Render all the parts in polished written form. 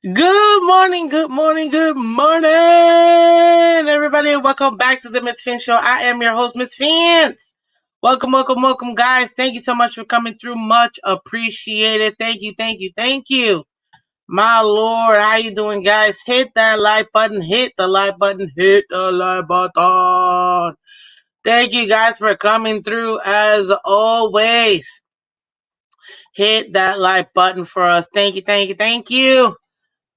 Good morning, good morning, good morning, everybody. Welcome back to the Miss Phins Show. I am your host, Miss Phins. Welcome, welcome, welcome, guys. Thank you so much for coming through. Much appreciated. Thank you, thank you, thank you. My Lord, how you doing, guys? Hit that like button. Hit the like button. Hit the like button. Thank you, guys, for coming through as always. Hit that like button for us. Thank you, thank you, thank you.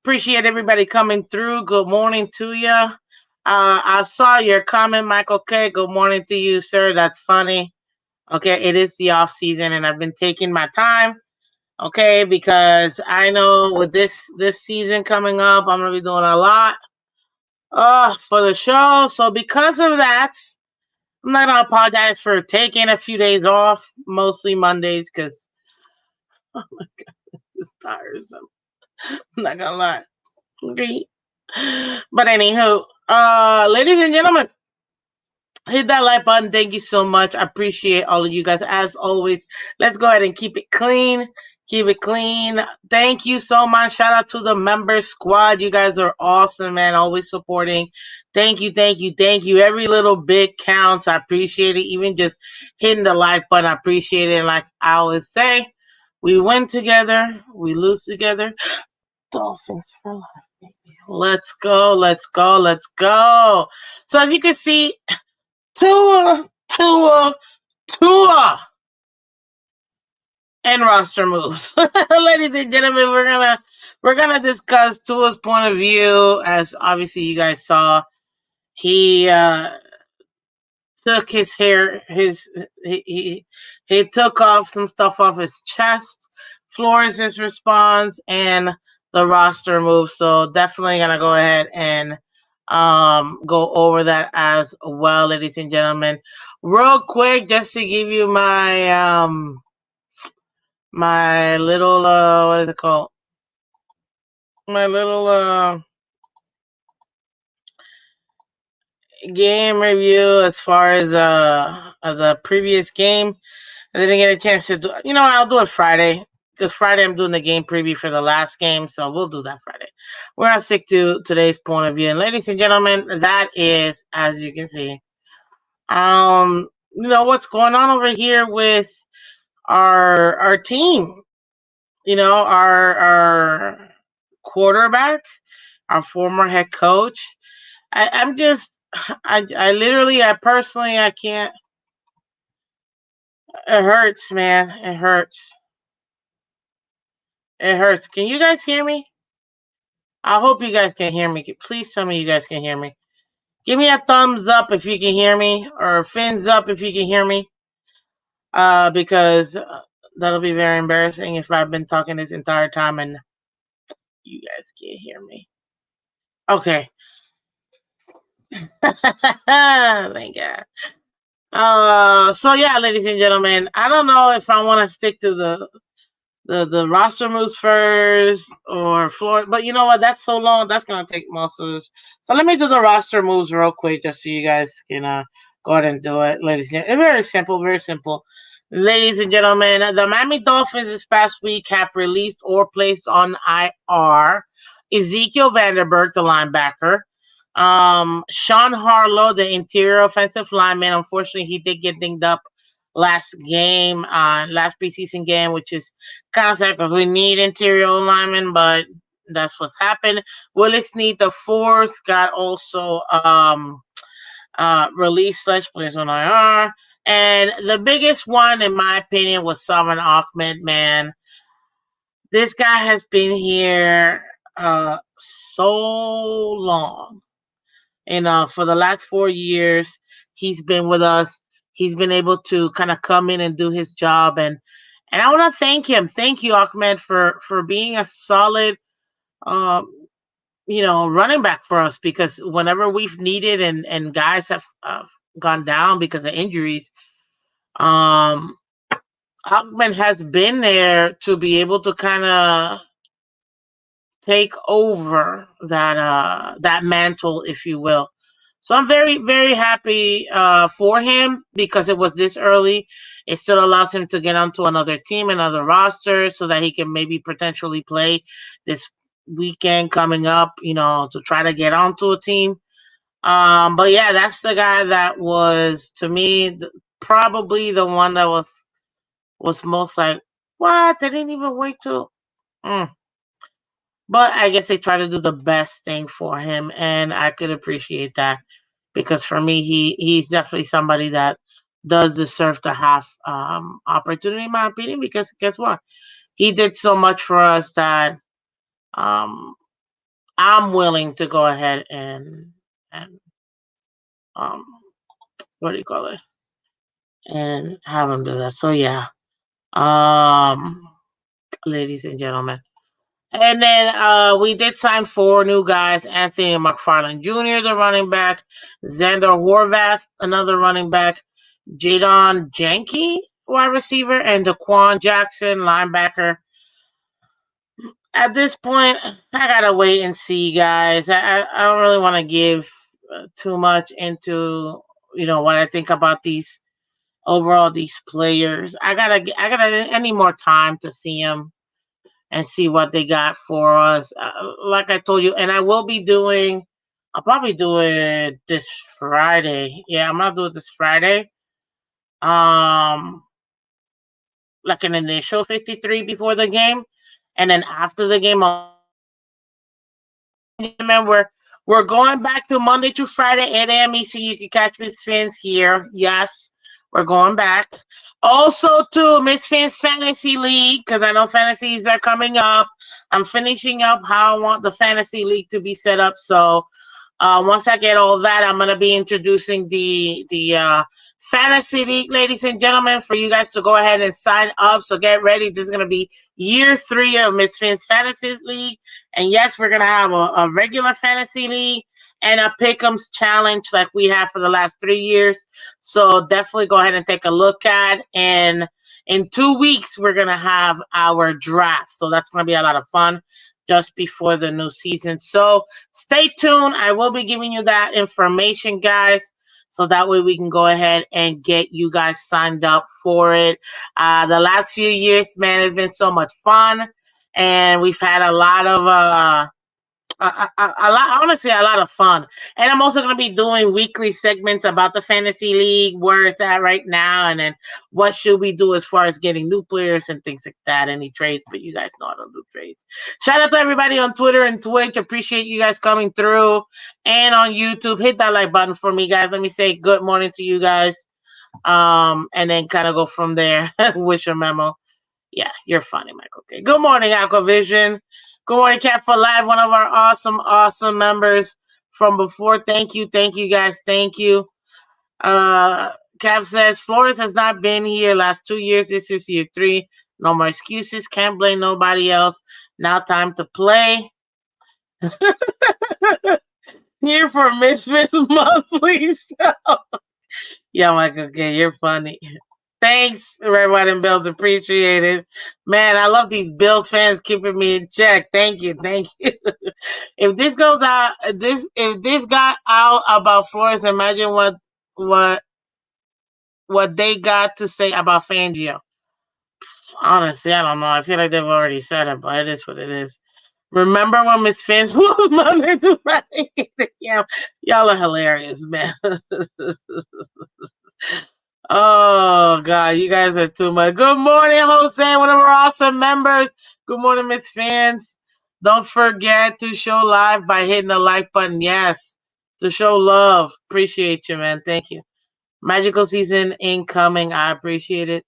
Appreciate everybody coming through. Good morning to you. I saw your comment, Michael K. Good morning to you, sir. That's funny. Okay, it is the off season, and I've been taking my time. Okay, because I know with this season coming up, I'm gonna be doing a lot for the show. So because of that, I'm not gonna apologize for taking a few days off, mostly Mondays, because oh my god, it's just tiresome. I'm not gonna lie. Okay. But anywho, ladies and gentlemen, hit that like button. Thank you so much. I appreciate all of you guys. As always, let's go ahead and keep it clean. Keep it clean. Thank you so much. Shout out to the member squad. You guys are awesome, man. Always supporting. Thank you, thank you, thank you. Every little bit counts. I appreciate it. Even just hitting the like button, I appreciate it. And like I always say, we win together, we lose together. Dolphins for life, baby. Let's go, let's go, let's go. So as you can see, Tua, Tua, Tua, and roster moves. Ladies and gentlemen, we're gonna discuss Tua's point of view. As obviously you guys saw, he took his hair, he took off some stuff off his chest. Flores' response and the roster move. So definitely gonna go ahead and go over that as well, ladies and gentlemen. Real quick, just to give you my little what is it called? My little game review as far as a previous game. I didn't get a chance to do. I'll do it Friday because Friday I'm doing the game preview for the last game, so we'll do that Friday. We're gonna stick to today's point of view, and ladies and gentlemen, that is, as you can see, what's going on over here with our team. Our quarterback, our former head coach. I'm just, I literally, I personally, I can't. It hurts, man. It hurts. It hurts. Can you guys hear me? I hope you guys can hear me. Please tell me you guys can hear me. Give me a thumbs up if you can hear me, or fins up if you can hear me. Because that'll be very embarrassing if I've been talking this entire time and you guys can't hear me. Okay. Thank God. So yeah, ladies and gentlemen, I don't know if I want to stick to the roster moves first or floor, but you know what? That's so long. That's gonna take most of this. So let me do the roster moves real quick, just so you guys can go ahead and do it, ladies and gentlemen. It's very simple, very simple. Ladies and gentlemen, the Miami Dolphins this past week have released or placed on IR Ezekiel Vanderberg, the linebacker. Sean Harlow, the interior offensive lineman. Unfortunately, he did get dinged up last preseason game, which is kind of sad because we need interior linemen, but that's what's happened. Willis Snead, the fourth, got also released / placed on IR. And the biggest one, in my opinion, was Salman Ahmed, man. This guy has been here so long. And for the last 4 years, he's been with us. He's been able to kind of come in and do his job. And I want to thank him. Thank you, Ahmed, for being a solid, running back for us, because whenever we've needed and guys have gone down because of injuries, Ahmed has been there to be able to kind of take over that mantle, if you will. So I'm very, very happy for him because it was this early. It still allows him to get onto another team, another roster, so that he can maybe potentially play this weekend coming up, to try to get onto a team. But yeah, that's the guy that was to me probably the one that was most like, what? They didn't even wait till. Mm. But I guess they try to do the best thing for him, and I could appreciate that because for me, he's definitely somebody that does deserve to have opportunity, in my opinion. Because guess what? He did so much for us that um, I'm willing to go ahead and um, what do you call it? And have him do that. So yeah, um, ladies and gentlemen. And then we did sign four new guys: Anthony McFarland Jr., the running back; Xander Horvath, another running back; Jadon Janke, wide receiver; and Daquan Jackson, linebacker. At this point, I gotta wait and see, guys. I don't really want to give too much into what I think about these overall these players. I need more time to see them and see what they got for us. Like I told you, and I will be doing. I'll probably do it this Friday. Yeah, I'm gonna do it this Friday. Um, like an initial 53 before the game, and then after the game, we're going back to Monday to Friday, 8 a.m. Eastern. You can catch Miss Fins here. Yes, we're going back. Also, to Miss Fins Fantasy League, because I know fantasies are coming up. I'm finishing up how I want the Fantasy League to be set up. So once I get all that, I'm gonna be introducing the fantasy league, ladies and gentlemen, for you guys to go ahead and sign up. So get ready. This is gonna be year 3 of Miss Finn's Fantasy League, and yes, we're gonna have a regular fantasy league and a Pick'ems challenge like we have for the last 3 years. So definitely go ahead and take a look at. And in 2 weeks, we're gonna have our draft. So that's gonna be a lot of fun just before the new season. So stay tuned. I will be giving you that information, guys. So that way we can go ahead and get you guys signed up for it. The last few years, man, it's been so much fun. And we've had a lot of I want to say a lot of fun. And I'm also going to be doing weekly segments about the fantasy league, where it's at right now, and then what should we do as far as getting new players and things like that. Any trades, but you guys know I don't do trades. Shout out to everybody on Twitter and Twitch. Appreciate you guys coming through, and on YouTube. Hit that like button for me, guys. Let me say good morning to you guys, and then kind of go from there. Wish a memo. Yeah, you're funny, Michael. Okay. Good morning, Aquavision. Good morning, Cat for Live, one of our awesome members from before. Thank you, guys. Thank you. Cap says Flores has not been here last 2 years. This is year 3. No more excuses. Can't blame nobody else. Now time to play. Here for Miss Monthly Show. Yeah, Michael. Okay, you're funny. Thanks, Red, White, and Bills. Appreciate it. Man, I love these Bills fans keeping me in check. Thank you. If this goes out, if this got out about Flores, imagine what what they got to say about Fangio. Honestly, I don't know. I feel like they've already said it, but it is what it is. Remember when Miss Fins was Monday to Friday? Yeah, y'all are hilarious, man. Oh God, you guys are too much. Good morning, Jose, one of our awesome members. Good morning, Miss Fans. Don't forget to show live by hitting the like button. Yes, to show love. Appreciate you, man. Thank you. Magical season incoming. I appreciate it.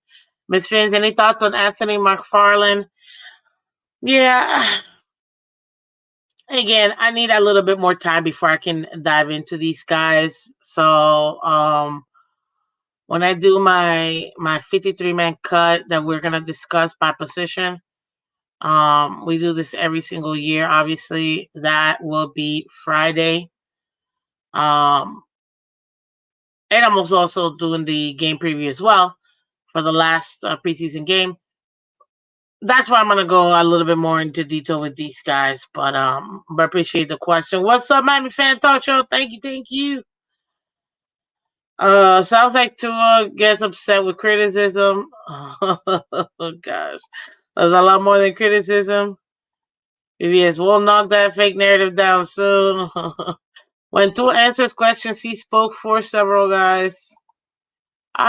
Miss Fans, any thoughts on Anthony McFarland? Yeah. Again, I need a little bit more time before I can dive into these guys. So, when I do my 53-man cut that we're gonna discuss by position, we do this every single year. Obviously, that will be Friday. And I'm also doing the game preview as well for the last preseason game. That's why I'm gonna go a little bit more into detail with these guys. But appreciate the question. What's up, Miami Fan Talk Show? Thank you. Sounds like Tua gets upset with criticism. Oh gosh, there's a lot more than criticism. VVS, we'll knock that fake narrative down soon. When TUA answers questions, he spoke for several guys.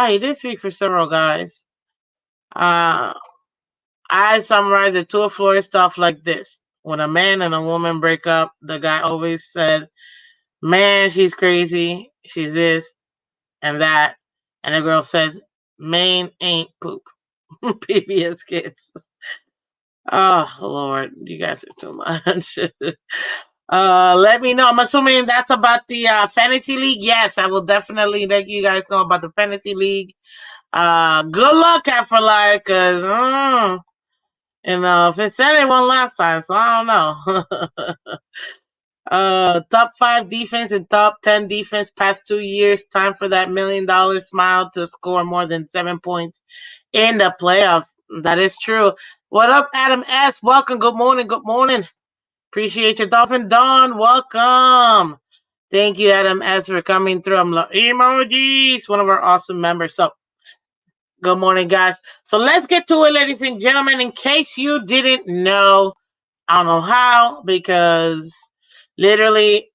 He did speak for several guys. Uh, I summarize the TUA Flores stuff like this. When a man and a woman break up, the guy always said, man, she's crazy, she's this and that. And the girl says, man ain't poop. PBS kids. Oh, Lord, you guys are too much. Let me know. I'm assuming that's about the fantasy league. Yes, I will definitely let you guys know about the fantasy league. Good luck, Afterlife, because Phins said it won last time, so I don't know. Top 5 defense and top 10 defense past 2 years. Time for that $1 million smile to score more than 7 points in the playoffs. That is true. What up, Adam S? Welcome. Good morning. Good morning. Appreciate your Dolphin Dawn. Welcome. Thank you, Adam S, for coming through. I'm like, emojis. One of our awesome members. So, good morning, guys. So let's get to it, ladies and gentlemen. In case you didn't know, I don't know how, because literally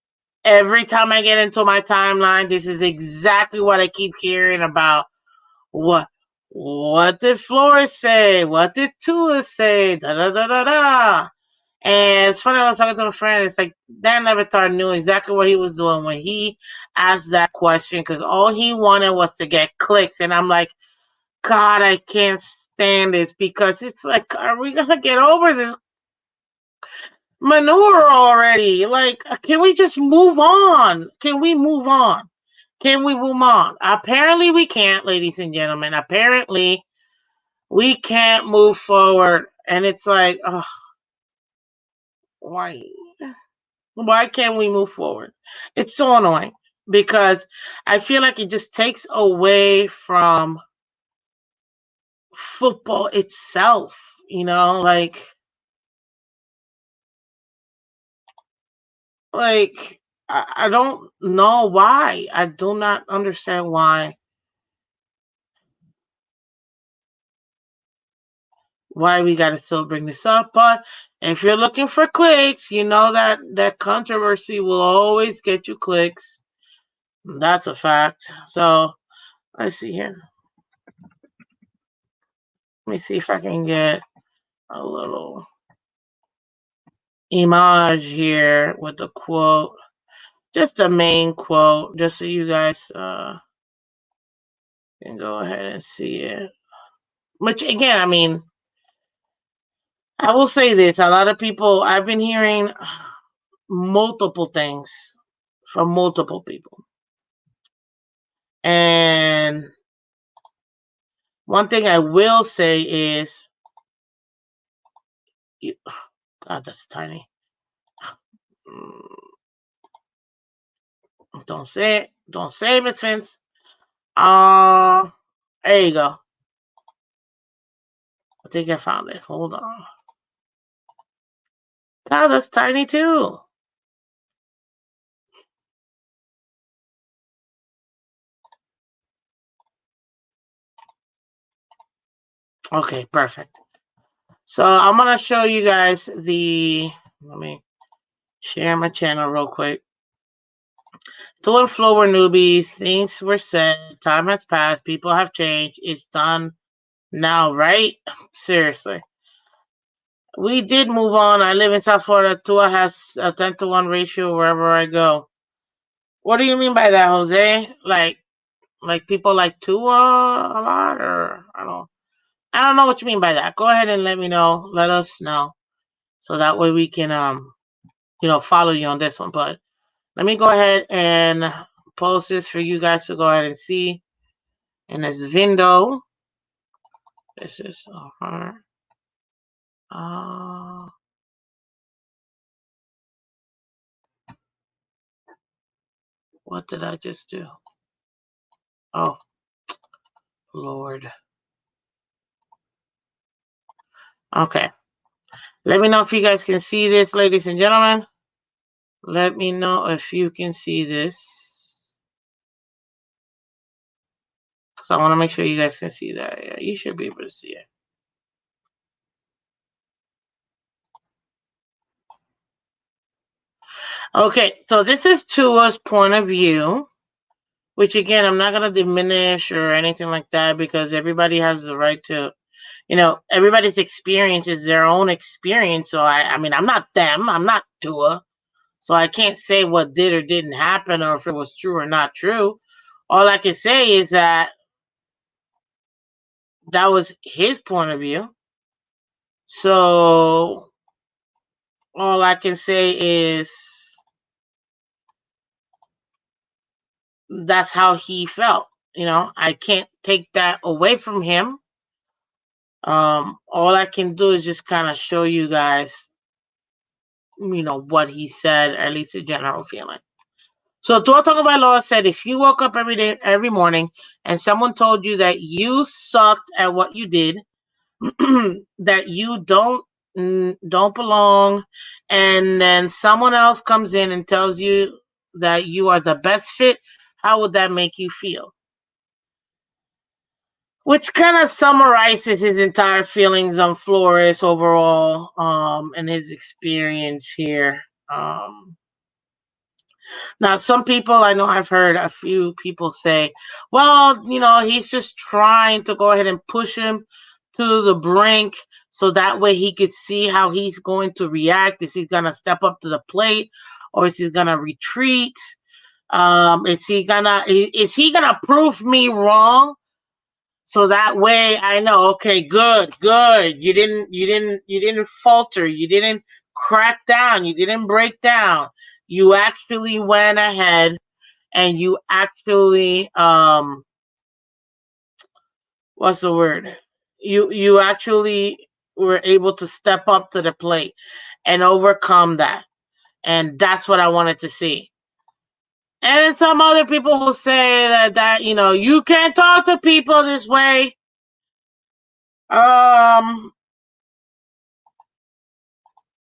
every time I get into my timeline, this is exactly what I keep hearing about. What did Flores say? What did TUA say? Da da da da da. And it's funny, I was talking to a friend. It's like Dan Levitard knew exactly what he was doing when he asked that question, because all he wanted was to get clicks. And I'm like, God, I can't stand this, because it's like, are we gonna get over this manure already? Like, can we just move on? Can we move on? Can we move on? Apparently we can't, ladies and gentlemen. Apparently we can't move forward. And it's like, oh, why? Why can't we move forward? It's so annoying, because I feel like it just takes away from football itself, like I don't know why. I do not understand why we got to still bring this up. But if you're looking for clicks, you know that controversy will always get you clicks. That's a fact. So let's see here. Let me see if I can get a little image here with the quote, just the main quote, just so you guys can go ahead and see it. Which again, I mean, I will say this: a lot of people, I've been hearing multiple things from multiple people, and one thing I will say is, God, that's tiny. Don't say it, Miss Phins. There you go. I think I found it. Hold on. God, that's tiny too. Okay, perfect. So I'm gonna show you guys let me share my channel real quick. To and Flo were newbies, things were said, time has passed, people have changed, it's done now, right? Seriously. We did move on. I live in South Florida. TUA has a 10-to-1 ratio wherever I go. What do you mean by that, Jose? Like people like TUA a lot, or I don't know what you mean by that. Go ahead and let me know. Let us know, so that way we can follow you on this one. But let me go ahead and post this for you guys to go ahead and see in this window. This is her. What did I just do? Oh, Lord. Okay. Let me know if you guys can see this, ladies and gentlemen. Let me know if you can see this. So I want to make sure you guys can see that. Yeah, you should be able to see it. Okay, so this is TUA's point of view, which again, I'm not going to diminish or anything like that because everybody has the right to, everybody's experience is their own experience. So I mean, I'm not them, I'm not TUA. So I can't say what did or didn't happen or if it was true or not true. All I can say is that that was his point of view. So all I can say is that's how he felt. I can't take that away from him. All I can do is just kind of show you guys, what he said, or at least a general feeling. So Tua Tagovailoa said, if you woke up every day, every morning, and someone told you that you sucked at what you did, that you don't belong, and then someone else comes in and tells you that you are the best fit, how would that make you feel? Which kind of summarizes his entire feelings on Flores overall, and his experience here. Now, some people, I know I've heard a few people say, well, he's just trying to go ahead and push him to the brink so that way he could see how he's going to react. Is he going to step up to the plate or is he going to retreat? Is he gonna prove me wrong? So that way I know, okay, good. You didn't falter. You didn't crack down. You didn't break down. You actually went ahead and you actually what's the word? You actually were able to step up to the plate and overcome that. And that's what I wanted to see. And some other people will say that you can't talk to people this way.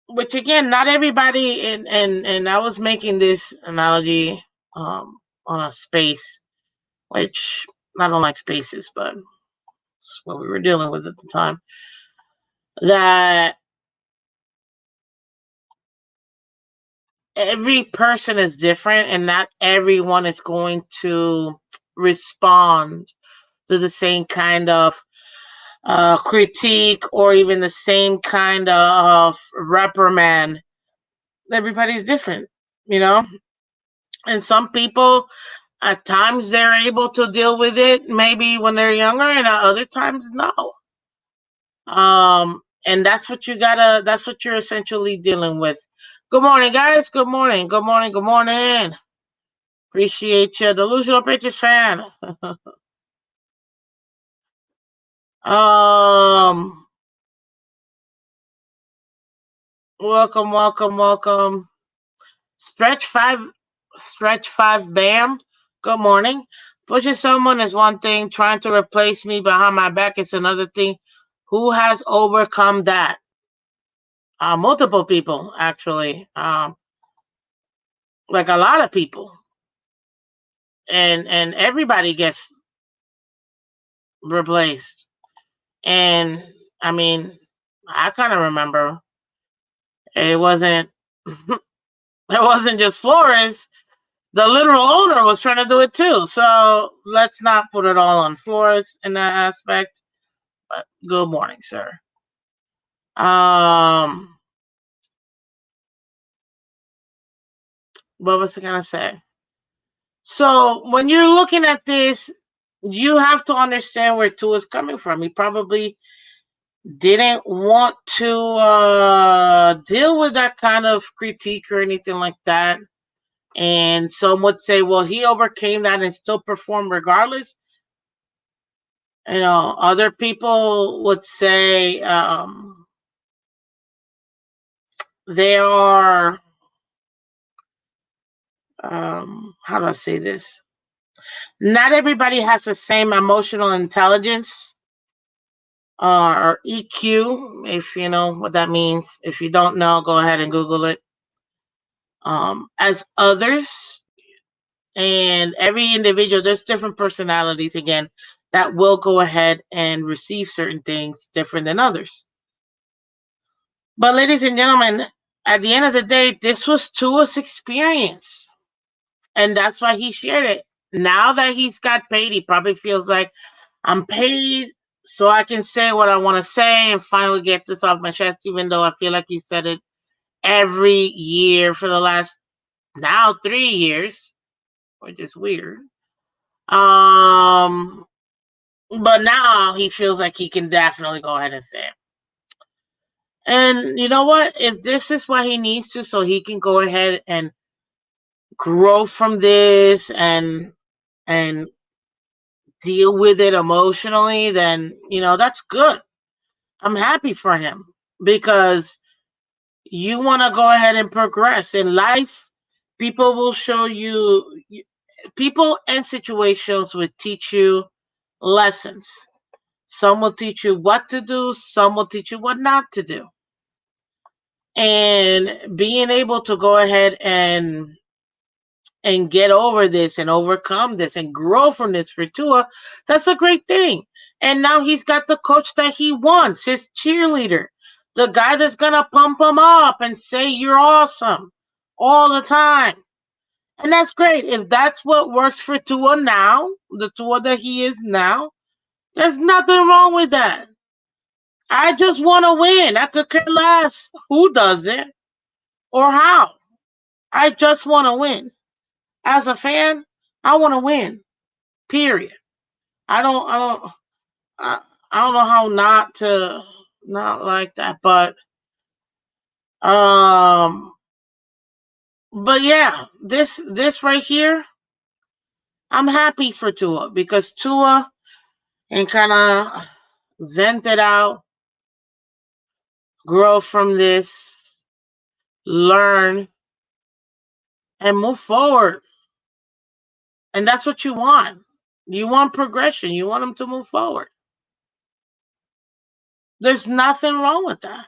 Which again, not everybody, and I was making this analogy on a space, which I don't like spaces, but it's what we were dealing with at the time. That every person is different, and not everyone is going to respond to the same kind of critique or even the same kind of reprimand. Everybody's different, and some people at times they're able to deal with it maybe when they're younger, and at other times no. And that's what you're essentially dealing with. Good morning, guys. Good morning. Good morning. Good morning. Appreciate you, delusional Patriots fan. um Welcome, welcome, welcome. Stretch five bam. Good morning. Pushing someone is one thing, trying to replace me behind my back is another thing. Who has overcome that? Multiple people, actually. Like a lot of people. And everybody gets replaced. And I mean, I kind of remember it wasn't it wasn't just Flores. The literal owner was trying to do it too. So let's not put it all on Flores in that aspect. But good morning, sir. What was I gonna say? So when you're looking at this, you have to understand where Tua is coming from. He probably didn't want to deal with that kind of critique or anything like that. And some would say, well, he overcame that and still performed regardless. Other people would say they are, how do I say this? Not everybody has the same emotional intelligence or EQ, if you know what that means. If you don't know, go ahead and Google it. As others, and every individual, there's different personalities again that will go ahead and receive certain things different than others. But ladies and gentlemen, at the end of the day, this was Tua's experience. And that's why he shared it. Now that he's got paid, he probably feels like I'm paid so I can say what I want to say and finally get this off my chest, even though I feel like he said it every year for the last now 3 years, which is weird. But now he feels like he can definitely go ahead and say it. And you know what? If this is what he needs to, so he can go ahead and grow from this and deal with it emotionally, then that's good. I'm happy for him because you want to go ahead and progress in life. People will show you, people and situations will teach you lessons. Some will teach you what to do, some will teach you what not to do. And being able to go ahead and get over this and overcome this and grow from this for Tua, that's a great thing. And now he's got the coach that he wants, his cheerleader, the guy that's going to pump him up and say, you're awesome all the time. And that's great. If that's what works for Tua now, the Tua that he is now, there's nothing wrong with that. I just want to win. I could care less who does it or how. I just want to win. As a fan, I want to win. Period. I don't know how not like that, um but yeah, this right here, I'm happy for Tua because Tua and kind of vent it out, grow from this, learn, and move forward. And that's what you want. You want progression. You want them to move forward. There's nothing wrong with that.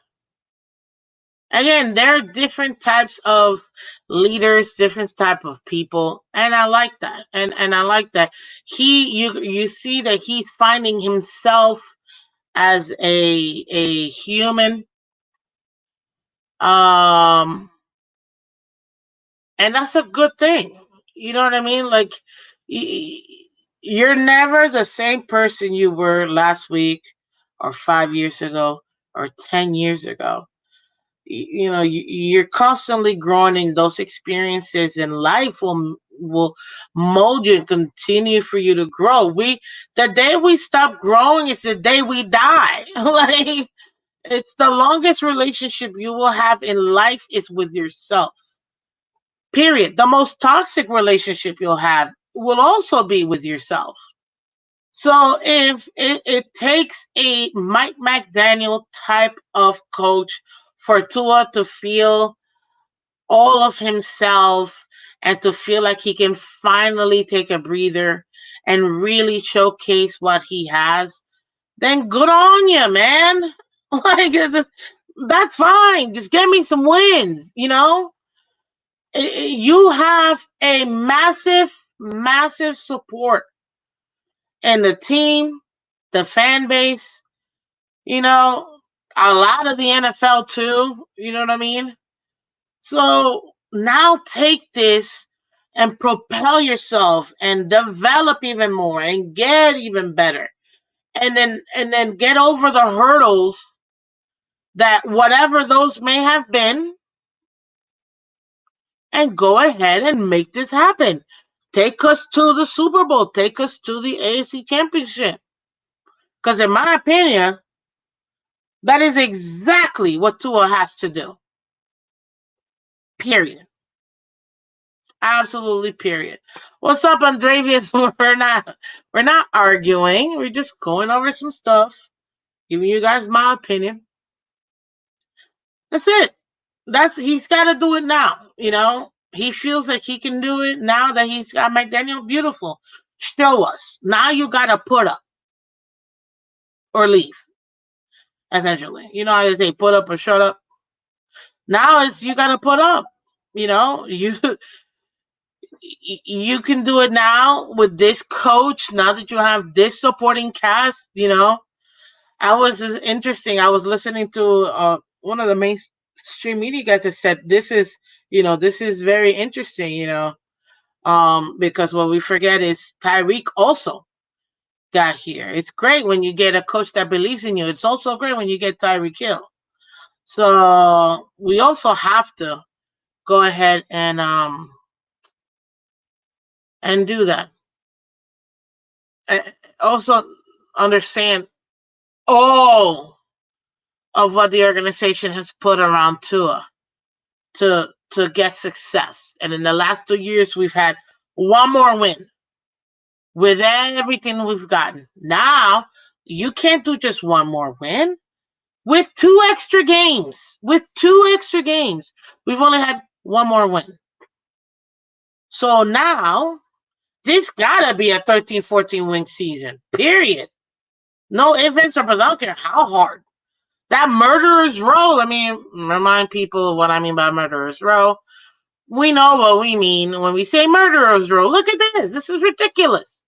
Again, there are different types of leaders, different type of people, and I like that. And I like that you see that he's finding himself as a human, um, and that's a good thing. You know what I mean? Like you're never the same person you were last week, or 5 years ago, or 10 years ago. You're constantly growing, in those experiences in life will mold you and continue for you to grow. The day we stop growing is the day we die. Like, it's the longest relationship you will have in life is with yourself, period. The most toxic relationship you'll have will also be with yourself. So if it takes a Mike McDaniel type of coach for Tua to feel all of himself and to feel like he can finally take a breather and really showcase what he has, then good on you, man. Like, that's fine. Just get me some wins, You have a massive, massive support in the team, the fan base, a lot of the NFL too. You know what I mean? So now take this and propel yourself and develop even more and get even better. And then get over the hurdles that whatever those may have been, and go ahead and make this happen. Take us to the Super Bowl. Take us to the AFC Championship. Because in my opinion, that is exactly what Tua has to do. Period. Absolutely, period. What's up, Andrevius? We're not arguing. We're just going over some stuff, giving you guys my opinion. That's it. He's got to do it now. He feels that he can do it now that he's got McDaniel. Beautiful. Show us. Now you got to put up or leave. Essentially, you know how they say, put up or shut up. Now it's you got to put up. You can do it now with this coach. Now that you have this supporting cast, I was interesting. I was listening to one of the stream media guys have said this is, this is very interesting, because what we forget is Tyreek also got here. It's great when you get a coach that believes in you. It's also great when you get Tyreek Hill. So we also have to go ahead and do that. Also understand all of what the organization has put around Tua to get success. And in the last 2 years, we've had one more win with everything we've gotten. Now, you can't do just one more win. With 2 extra games, we've only had one more win. So now, this gotta be a 13-14 win season, period. No ifs, ands, or buts. I don't care how hard. That murderer's row, remind people of what I mean by murderer's row. We know what we mean when we say murderer's row. Look at this. This is ridiculous.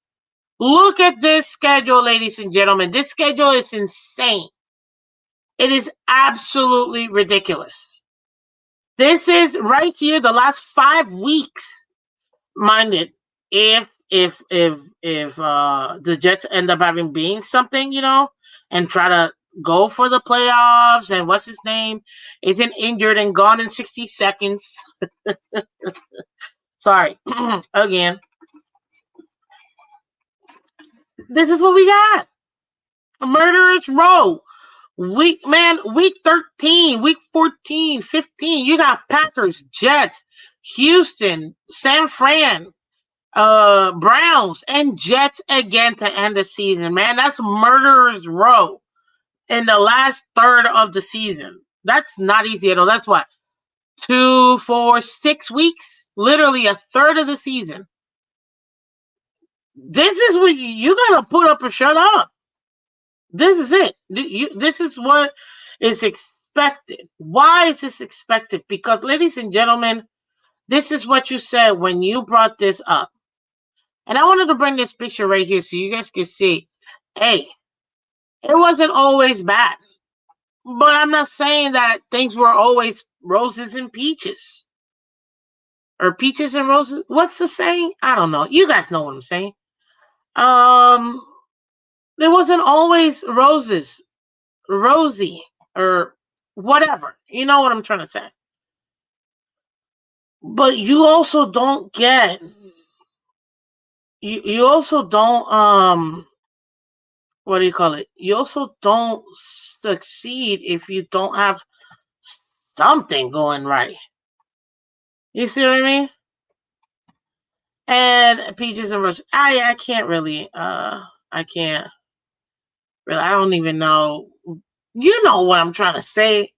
Look at this schedule, ladies and gentlemen. This schedule is insane. It is absolutely ridiculous. This is right here, the last 5 weeks. Mind it, if the Jets end up having being something, and try to go for the playoffs, and what's his name isn't injured and gone in 60 seconds. Sorry, again. This is what we got. A murderer's row. Week 13, week 14, 15. You got Packers, Jets, Houston, San Fran, Browns, and Jets again to end the season. Man, that's murderer's row in the last third of the season. That's not easy at all. That's what? 2, 4, 6 weeks? Literally a third of the season. This is what you gotta put up or shut up. This is it. This is what is expected. Why is this expected? Because, ladies and gentlemen, this is what you said when you brought this up. And I wanted to bring this picture right here so you guys can see. Hey, it wasn't always bad. But I'm not saying that things were always roses and peaches. Or peaches and roses. What's the saying? I don't know. You guys know what I'm saying. There wasn't always rosy, or whatever. You know what I'm trying to say. But you also don't get. You also don't what do you call it? You also don't succeed if you don't have something going right. You see what I mean? And peaches and roses. I can't really. I can't really. I don't even know. You know what I'm trying to say.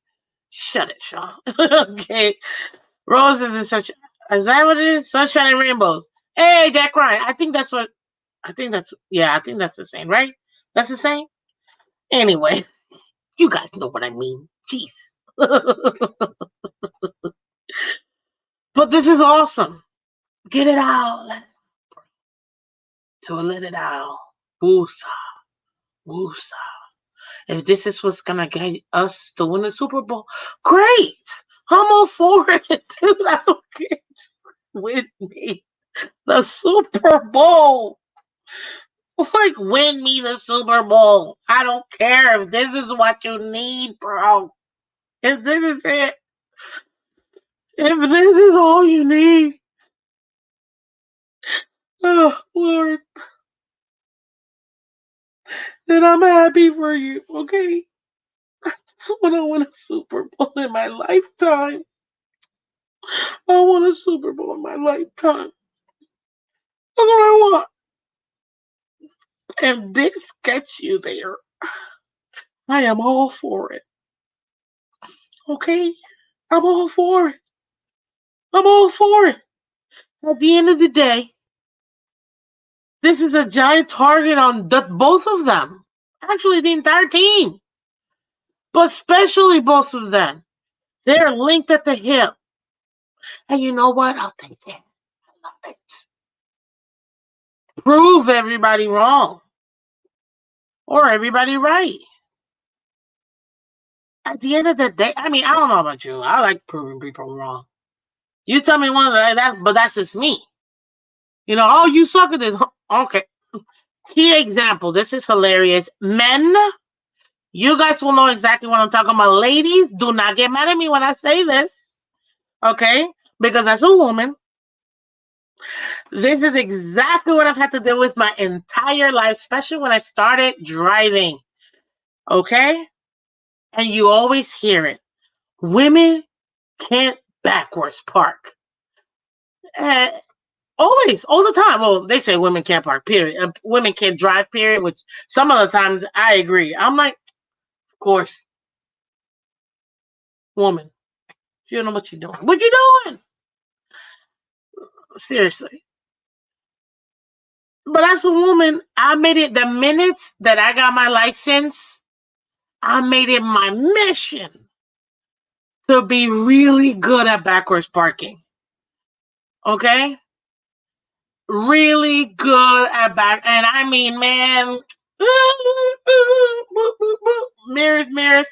Shut it, Sean. Okay. Roses and such. Is that what it is? Sunshine and rainbows. Hey, Jack Ryan. I think that's the same, right? That's the same? Anyway, you guys know what I mean. Jeez. But this is awesome. Get it out. Let it out. Woosah. Woosah. If this is what's going to get us to win the Super Bowl, great. I'm all for it, dude. I don't care. Just win me the Super Bowl. Like, win me the Super Bowl. I don't care if this is what you need, bro. If this is it. If this is all you need. Oh, Lord. Then I'm happy for you, okay? I just want to win a Super Bowl in my lifetime. I want a Super Bowl in my lifetime. That's what I want. And this gets you there. I am all for it. Okay? I'm all for it. I'm all for it. At the end of the day, this is a giant target on both of them. Actually, the entire team. But especially both of them. They're linked at the hip. And you know what? I'll take it. I love it. Prove everybody wrong. Or everybody right. at the end of the day, I mean, I don't know about you. I like proving people wrong. You tell me one of that, but that's just me. Oh, you suck at this. Okay. Key example. This is hilarious. Men, you guys will know exactly what I'm talking about. Ladies, do not get mad at me when I say this. Okay? Because as a woman, this is exactly what I've had to deal with my entire life, especially when I started driving. Okay? And you always hear it. Women can't backwards park. Uh, Always, all the time. Well, they say women can't park, period. Women can't drive, period, which some of the times I agree. I'm like, of course, woman, you don't know what you're doing. What you doing? Seriously. But as a woman, I made it the minutes that I got my license, I made it my mission to be really good at backwards parking. Okay? Really good at back. And I mean, man, mirrors, mirrors,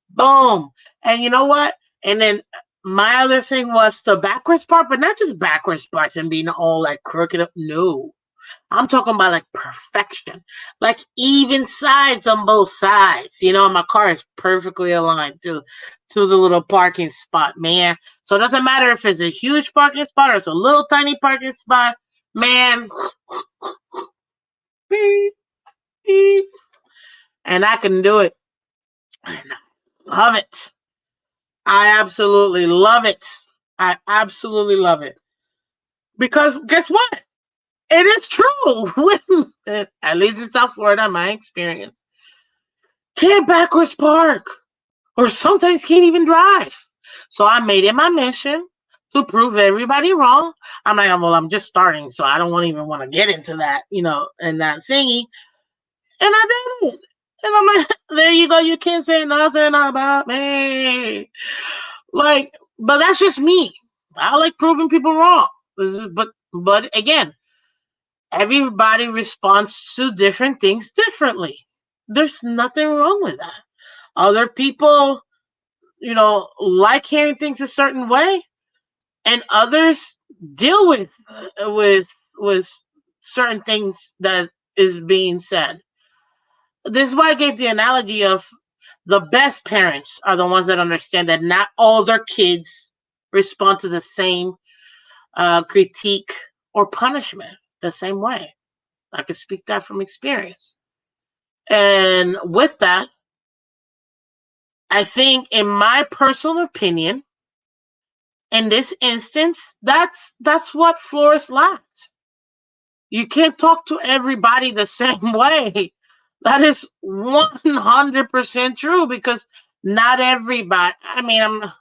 boom. And you know what? And then my other thing was to backwards park, but not just backwards parks and being all like crooked up. No. I'm talking about like perfection, like even sides on both sides. My car is perfectly aligned to the little parking spot, man. So it doesn't matter if it's a huge parking spot or it's a little tiny parking spot, man. Beep, beep, and I can do it. And I love it. I absolutely love it. I absolutely love it. Because guess what? It is true. At least in South Florida, my experience. Can't backwards park. Or sometimes can't even drive. So I made it my mission to prove everybody wrong. I'm like, well, I'm just starting, so I don't even want to get into that, and that thingy. And I did it. And I'm like, there you go. You can't say nothing about me. Like, but that's just me. I like proving people wrong. But again, everybody responds to different things differently. There's nothing wrong with that. Other people, like hearing things a certain way, and others deal with certain things that is being said. This is why I gave the analogy of the best parents are the ones that understand that not all their kids respond to the same critique or punishment the same way. I can speak that from experience. And with that, I think, in my personal opinion, in this instance, that's what Flores lacked. You can't talk to everybody the same way. That is 100% true, because not everybody. I mean,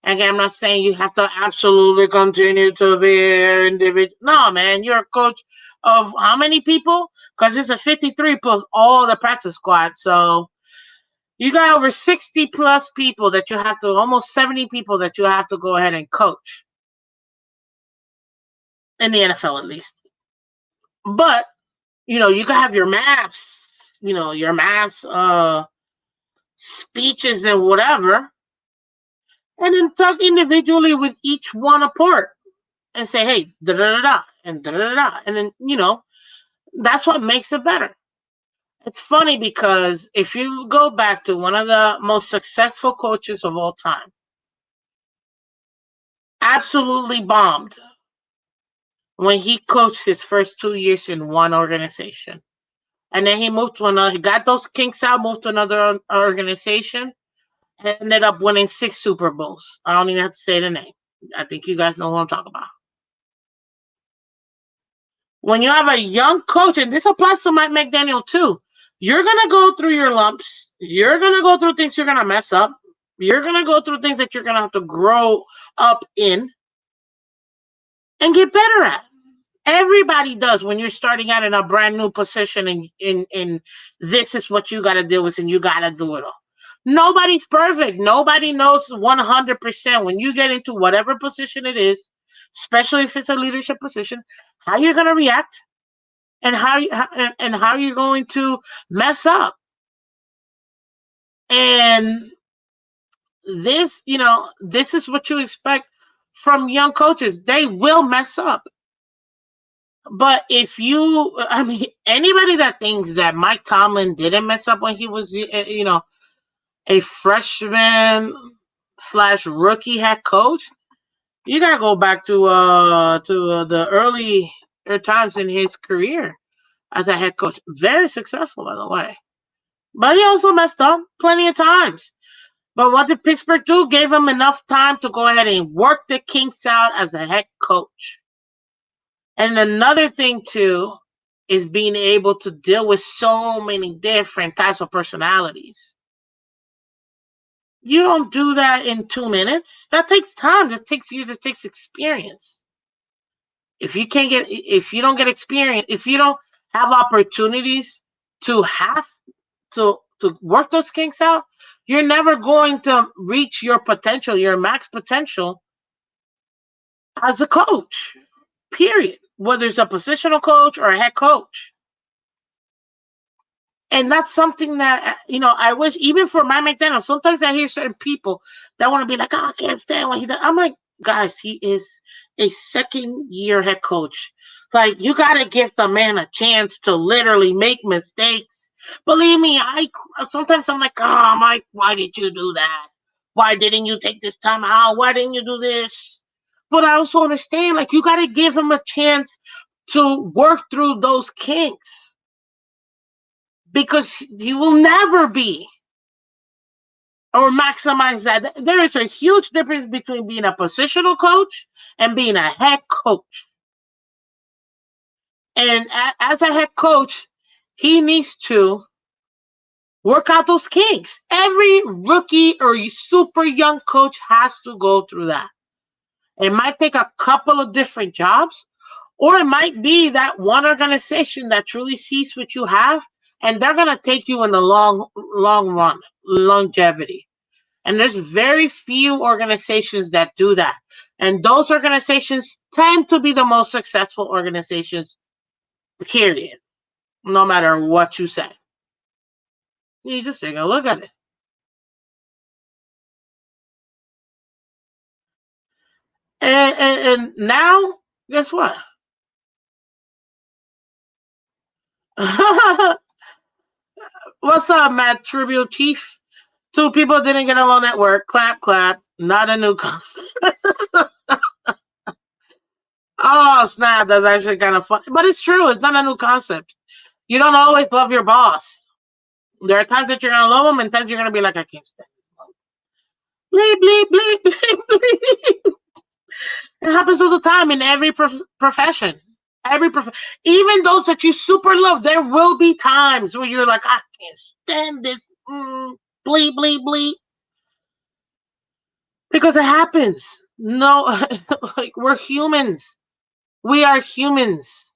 I'm not saying you have to absolutely continue to be an individual. No, man, you're a coach of how many people? Because it's a 53 plus all the practice squad. So you got over 60 plus people that you have to, almost 70 people that you have to go ahead and coach. In the NFL, at least. But, you can have your mass, speeches and whatever, and then talk individually with each one apart and say, hey, da da da da, and da da da, and then, that's what makes it better. It's funny because if you go back to one of the most successful coaches of all time, absolutely bombed when he coached his first 2 years in one organization. And then he moved to another. He got those kinks out, moved to another organization, and ended up winning 6 Super Bowls. I don't even have to say the name. I think you guys know who I'm talking about. When you have a young coach, and this applies to Mike McDaniel too, you're going to go through your lumps. You're going to go through things you're going to mess up. You're going to go through things that you're going to have to grow up in and get better at. Everybody does when you're starting out in a brand new position, and this is what you got to deal with, and you got to do it all. Nobody's perfect. Nobody knows 100% when you get into whatever position it is, especially if it's a leadership position, how you're going to react and how you're going to mess up. And this, this is what you expect from young coaches. They will mess up. But anybody that thinks that Mike Tomlin didn't mess up when he was, a freshman / rookie head coach, you gotta go back to the early times in his career as a head coach. Very successful, by the way. But he also messed up plenty of times. But what did Pittsburgh do? Gave him enough time to go ahead and work the kinks out as a head coach. And another thing, too, is being able to deal with so many different types of personalities. You don't do that in 2 minutes. That takes time. That takes years. It takes experience. If you don't get experience, if you don't have opportunities to work those kinks out, you're never going to reach your potential, your max potential as a coach, period. Whether it's a positional coach or a head coach. And that's something that, I wish, even for Mike McDaniel, sometimes I hear certain people that want to be like, oh, I can't stand what he does. I'm like, guys, he is a second-year head coach. Like, you got to give the man a chance to literally make mistakes. Believe me, sometimes I'm like, oh, Mike, why did you do that? Why didn't you take this time out? Why didn't you do this? But I also understand, like, you got to give him a chance to work through those kinks. Because he will never be or maximize that. There is a huge difference between being a positional coach and being a head coach. And as a head coach, he needs to work out those kinks. Every rookie or super young coach has to go through that. It might take a couple of different jobs, or it might be that one organization that truly sees what you have, and they're going to take you in the long run, longevity. And there's very few organizations that do that. And those organizations tend to be the most successful organizations, period. No matter what you say. You just take a look at it. And now, guess what? What's up, Matt Tribute Chief? 2 people didn't get along at work. Clap, clap. Not a new concept. Oh, snap. That's actually kind of fun. But it's true. It's not a new concept. You don't always love your boss. There are times that you're going to love them and times you're going to be like, I can't stand it. Bleep, bleep, bleep, bleep, bleep. It happens all the time in every profession. Even those that you super love, there will be times where you're like, I can't stand this. Bleep, bleep, bleep. Because it happens. No, like, we're humans. We are humans.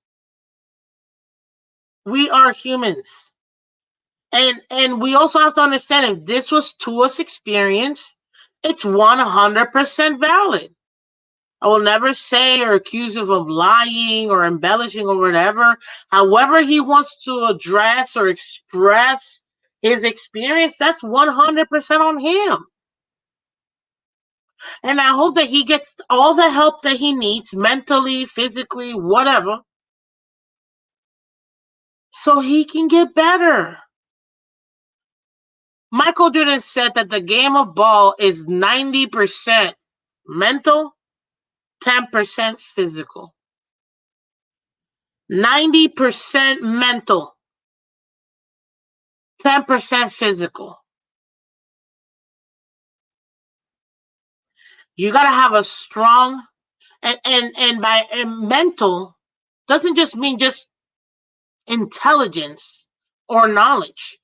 We are humans. And we also have to understand, if this was TUA's experience, it's 100% valid. I will never say or accuse him of lying or embellishing or whatever. However he wants to address or express his experience, that's 100% on him. And I hope that he gets all the help that he needs, mentally, physically, whatever, so he can get better. Michael Jordan said that the game of ball is 90% mental, 10% physical. 90% mental, 10% physical. You got to have a strong, and by mental doesn't just mean just intelligence or knowledge.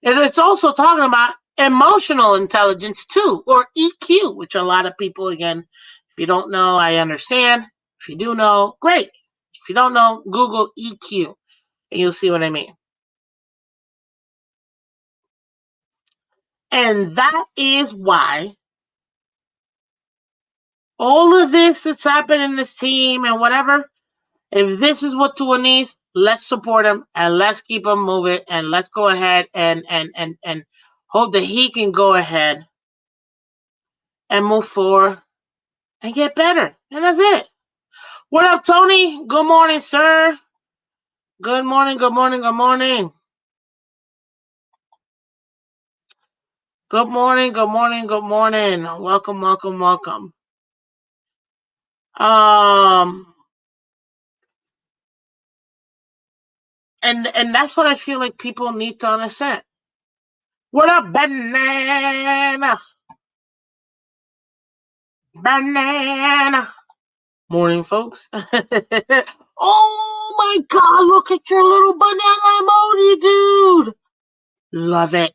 It's also talking about emotional intelligence too, or EQ, which a lot of people, again, if you don't know, I understand. If you do know, great. If you don't know, Google EQ and you'll see what I mean. And that is why all of this that's happened in this team and whatever, if this is what TUA needs, let's support him and let's keep him moving, and let's go ahead and hope that he can go ahead and move forward and get better. And that's it. What up, Tony? Good morning, sir. Good morning, good morning, good morning. Good morning, good morning, good morning. Welcome, welcome, welcome. And that's what I feel like people need to understand. What up, banana? Banana. Morning, folks. Oh my God! Look at your little banana emoji, dude. Love it.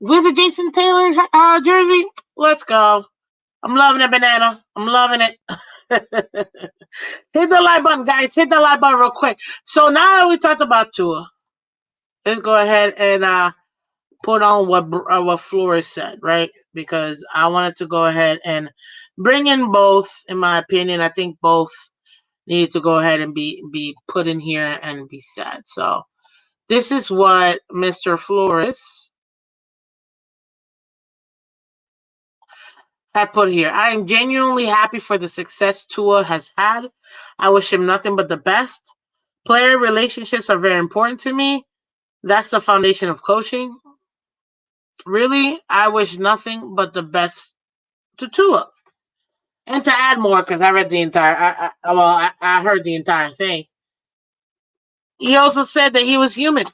With the Jason Taylor jersey. Let's go. I'm loving it, banana. I'm loving it. Hit the like button, guys. Hit the like button real quick. So now that we talked about TUA, let's go ahead and put on what Flores said, right? Because I wanted to go ahead and bring in both. In my opinion, I think both need to go ahead and be put in here and be said. So this is what Mr. Flores had put here. I am genuinely happy for the success TUA has had. I wish him nothing but the best. Player relationships are very important to me. That's the foundation of coaching. Really, I wish nothing but the best to TUA. And to add more, because I read the entire, I heard the entire thing. He also said that he was human,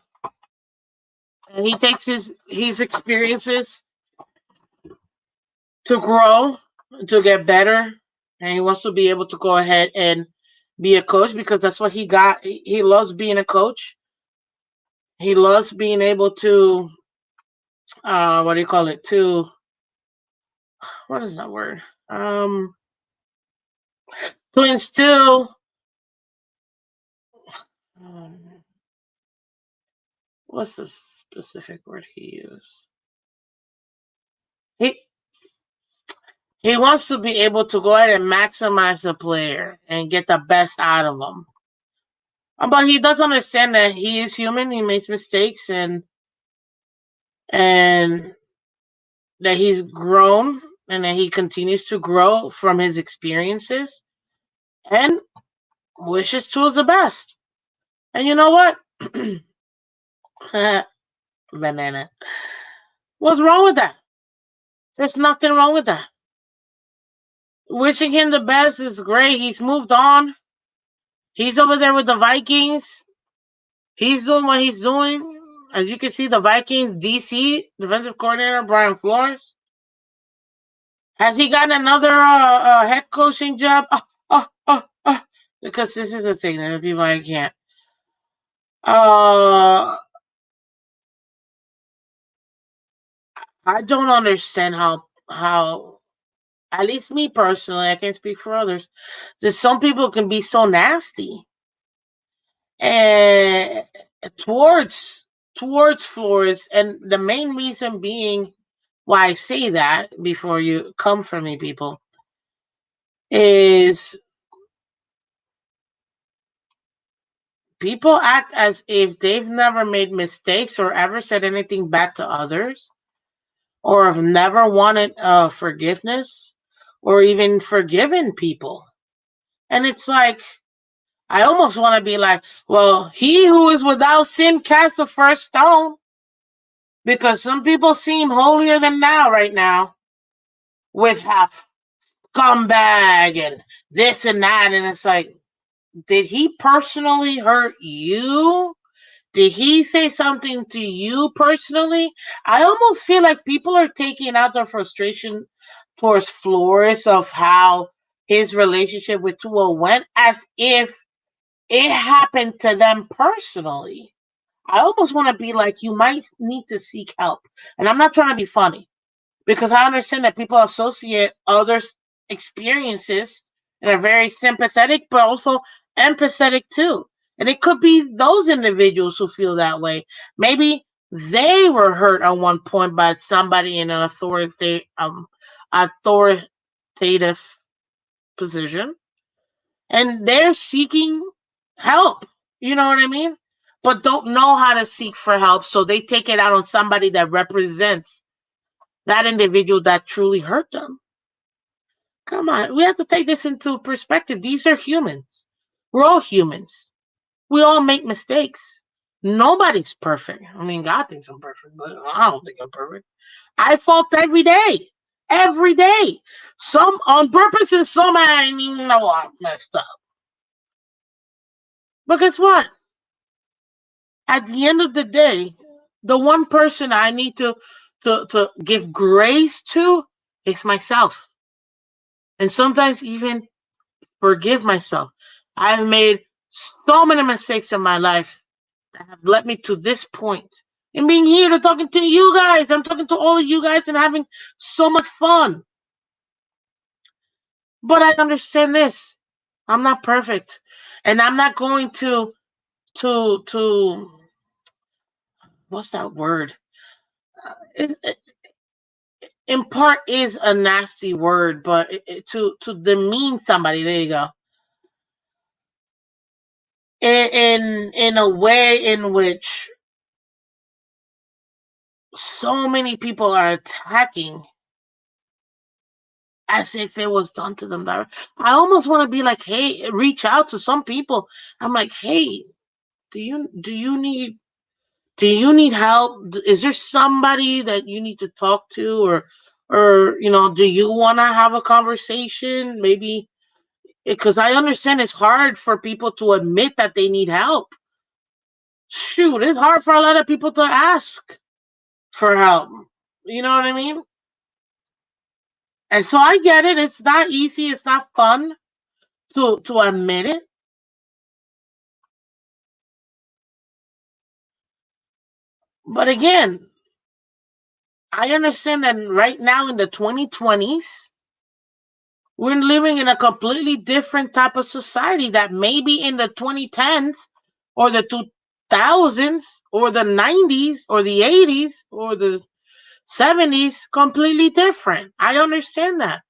and he takes his experiences to grow, to get better, and he wants to be able to go ahead and be a coach because that's what he got. He loves being a coach. He loves being able to, what do you call it? What is that word? To instill. What's the specific word he used? He wants to be able to go ahead and maximize the player and get the best out of them. But he does understand that he is human. He makes mistakes, and that he's grown and that he continues to grow from his experiences, and wishes to the best. And you know what? Banana. What's wrong with that? There's nothing wrong with that. Wishing him the best is great. He's moved on. He's over there with the Vikings. He's doing what he's doing. As you can see, the Vikings DC defensive coordinator Brian Flores. Has he gotten another head coaching job? Because this is the thing that people I can't. I don't understand how at least me personally, I can't speak for others, that some people can be so nasty and towards Flores, and the main reason being why I say that before you come for me, people, is people act as if they've never made mistakes or ever said anything bad to others, or have never wanted forgiveness or even forgiven people. And it's like, I almost want to be like, well, he who is without sin cast the first stone. Because some people seem holier than thou right now with how scumbag and this and that. And it's like, did he personally hurt you? Did he say something to you personally? I almost feel like people are taking out their frustration towards Flores of how his relationship with TUA went as if it happened to them personally. I almost want to be like, you might need to seek help. And I'm not trying to be funny, because I understand that people associate others' experiences and are very sympathetic, but also empathetic too. And it could be those individuals who feel that way. Maybe they were hurt at one point by somebody in an authoritative position, and they're seeking help. You know what I mean? But don't know how to seek for help, so they take it out on somebody that represents that individual that truly hurt them. Come on, we have to take this into perspective. These are humans. We're all humans. We all make mistakes. Nobody's perfect. I mean, God thinks I'm perfect, but I don't think I'm perfect. I fault every day. Every day. Some on purpose and some I didn't even know I messed up. But guess what? At the end of the day, the one person I need to give grace to is myself. And sometimes even forgive myself. I've made so many mistakes in my life that have led me to this point. And being here to talking to you guys. I'm talking to all of you guys and having so much fun. But I understand this. I'm not perfect. And I'm not going to what's that word? It, impart is a nasty word, but to demean somebody, there you go. In a way in which so many people are attacking as if it was done to them. I almost want to be like, hey, reach out to some people. I'm like, hey, do you need help? Is there somebody that you need to talk to, or do you want to have a conversation? Maybe because I understand it's hard for people to admit that they need help. Shoot, it's hard for a lot of people to ask for help. You know what I mean? And so I get it. It's not easy. It's not fun to admit it. But again, I understand that right now in the 2020s, we're living in a completely different type of society that maybe in the 2010s or the 2000s or the 90s or the 80s or the 70s, completely different. I understand that.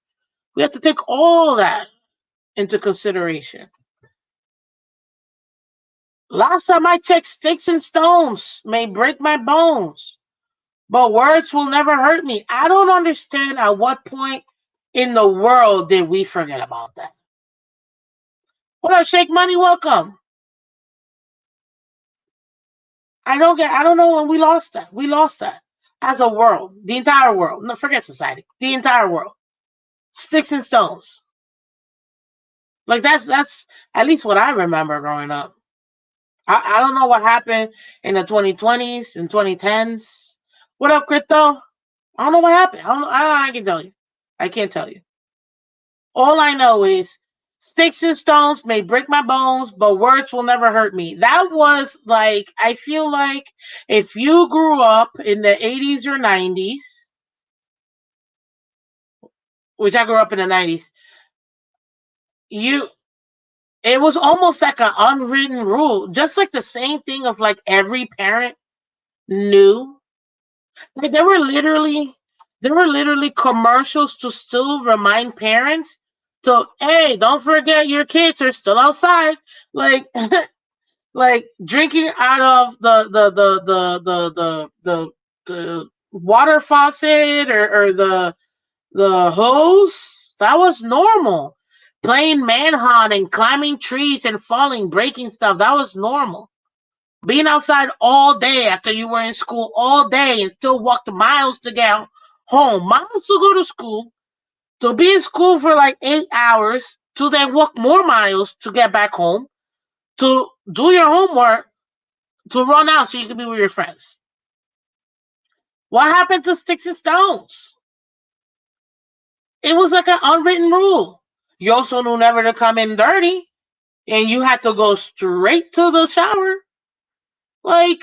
We have to take all that into consideration. Last time I checked, sticks and stones may break my bones, but words will never hurt me. I don't understand at what point in the world did we forget about that. What up, Shake Money? Welcome. I don't know when we lost that. We lost that as a world, the entire world. No, forget society. The entire world. Sticks and stones. Like that's at least what I remember growing up. I don't know what happened in the 2020s and 2010s. What up, crypto? I don't know what happened. I can tell you. I can't tell you. All I know is sticks and stones may break my bones, but words will never hurt me. That was like, I feel like if you grew up in the 80s or 90s, which I grew up in the 90s, you it was almost like an unwritten rule, just like the same thing of like every parent knew. Like there were literally commercials to still remind parents to, hey, don't forget your kids are still outside. Like like drinking out of the water faucet or the hose. That was normal. Playing manhunt and climbing trees and falling, breaking stuff. That was normal. Being outside all day after you were in school all day and still walked miles to get home, miles to go to school, to be in school for like 8 hours, to then walk more miles to get back home, to do your homework, to run out so you can be with your friends. What happened to sticks and stones? It was like an unwritten rule. You also knew never to come in dirty, and you had to go straight to the shower. Like,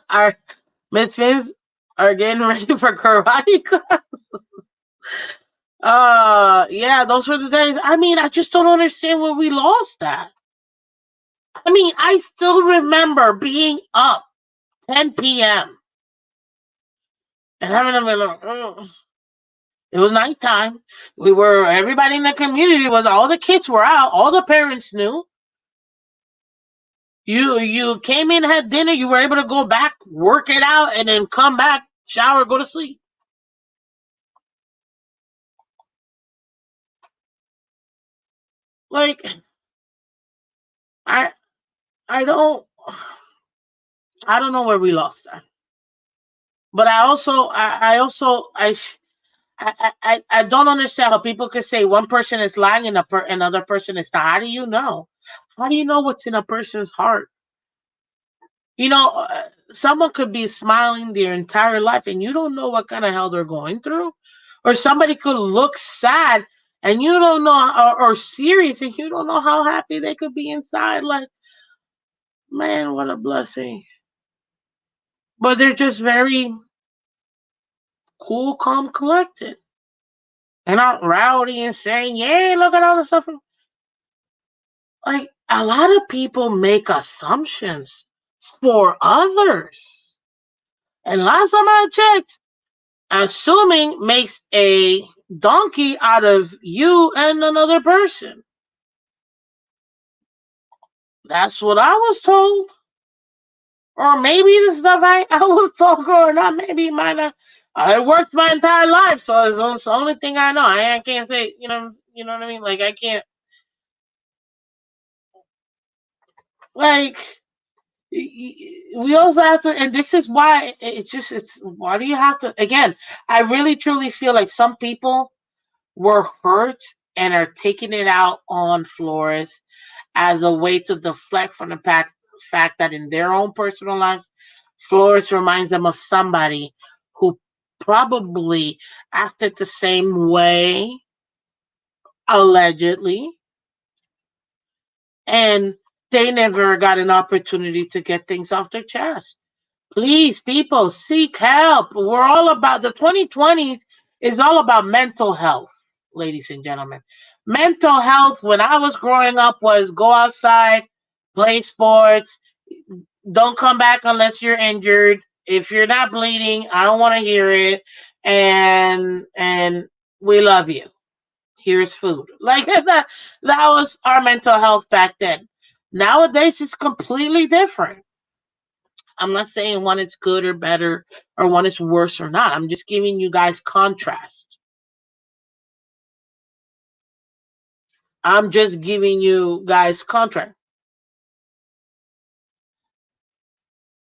our Miss Phins are getting ready for karate class. Yeah, those were the days. I mean, I just don't understand where we lost that. I mean, I still remember being up 10 p.m. and having a little. It was nighttime. Everybody in the community was, all the kids were out. All the parents knew. You came in, had dinner. You were able to go back, work it out, and then come back, shower, go to sleep. Like, I I don't I don't know where we lost that. But I don't understand how people could say one person is lying and another person is not. How do you know? How do you know what's in a person's heart? You know, someone could be smiling their entire life and you don't know what kind of hell they're going through. Or somebody could look sad and you don't know, or serious and you don't know how happy they could be inside. Like, man, what a blessing. But they're just very cool, calm, collected. And not rowdy and saying, "Yeah, look at all the stuff." Like, a lot of people make assumptions for others. And last time I checked, assuming makes a donkey out of you and another person. That's what I was told. Or maybe the stuff I was told growing up, maybe might have. I worked my entire life, so it's the only thing I know. I can't say, you know what I mean? Like, I can't, like, we also have to, and this is why it's why do you have to, again, I really truly feel like some people were hurt and are taking it out on Flores as a way to deflect from the fact that in their own personal lives, Flores reminds them of somebody who probably acted the same way, allegedly, and they never got an opportunity to get things off their chest. Please, people, seek help. We're all about the 2020s is all about mental health, ladies and gentlemen. Mental health when I was growing up was go outside, play sports, don't come back unless you're injured. If you're not bleeding, I don't want to hear it. And we love you. Here's food. Like that was our mental health back then. Nowadays it's completely different. I'm not saying one is good or better or one is worse or not. I'm just giving you guys contrast. I'm just giving you guys contrast.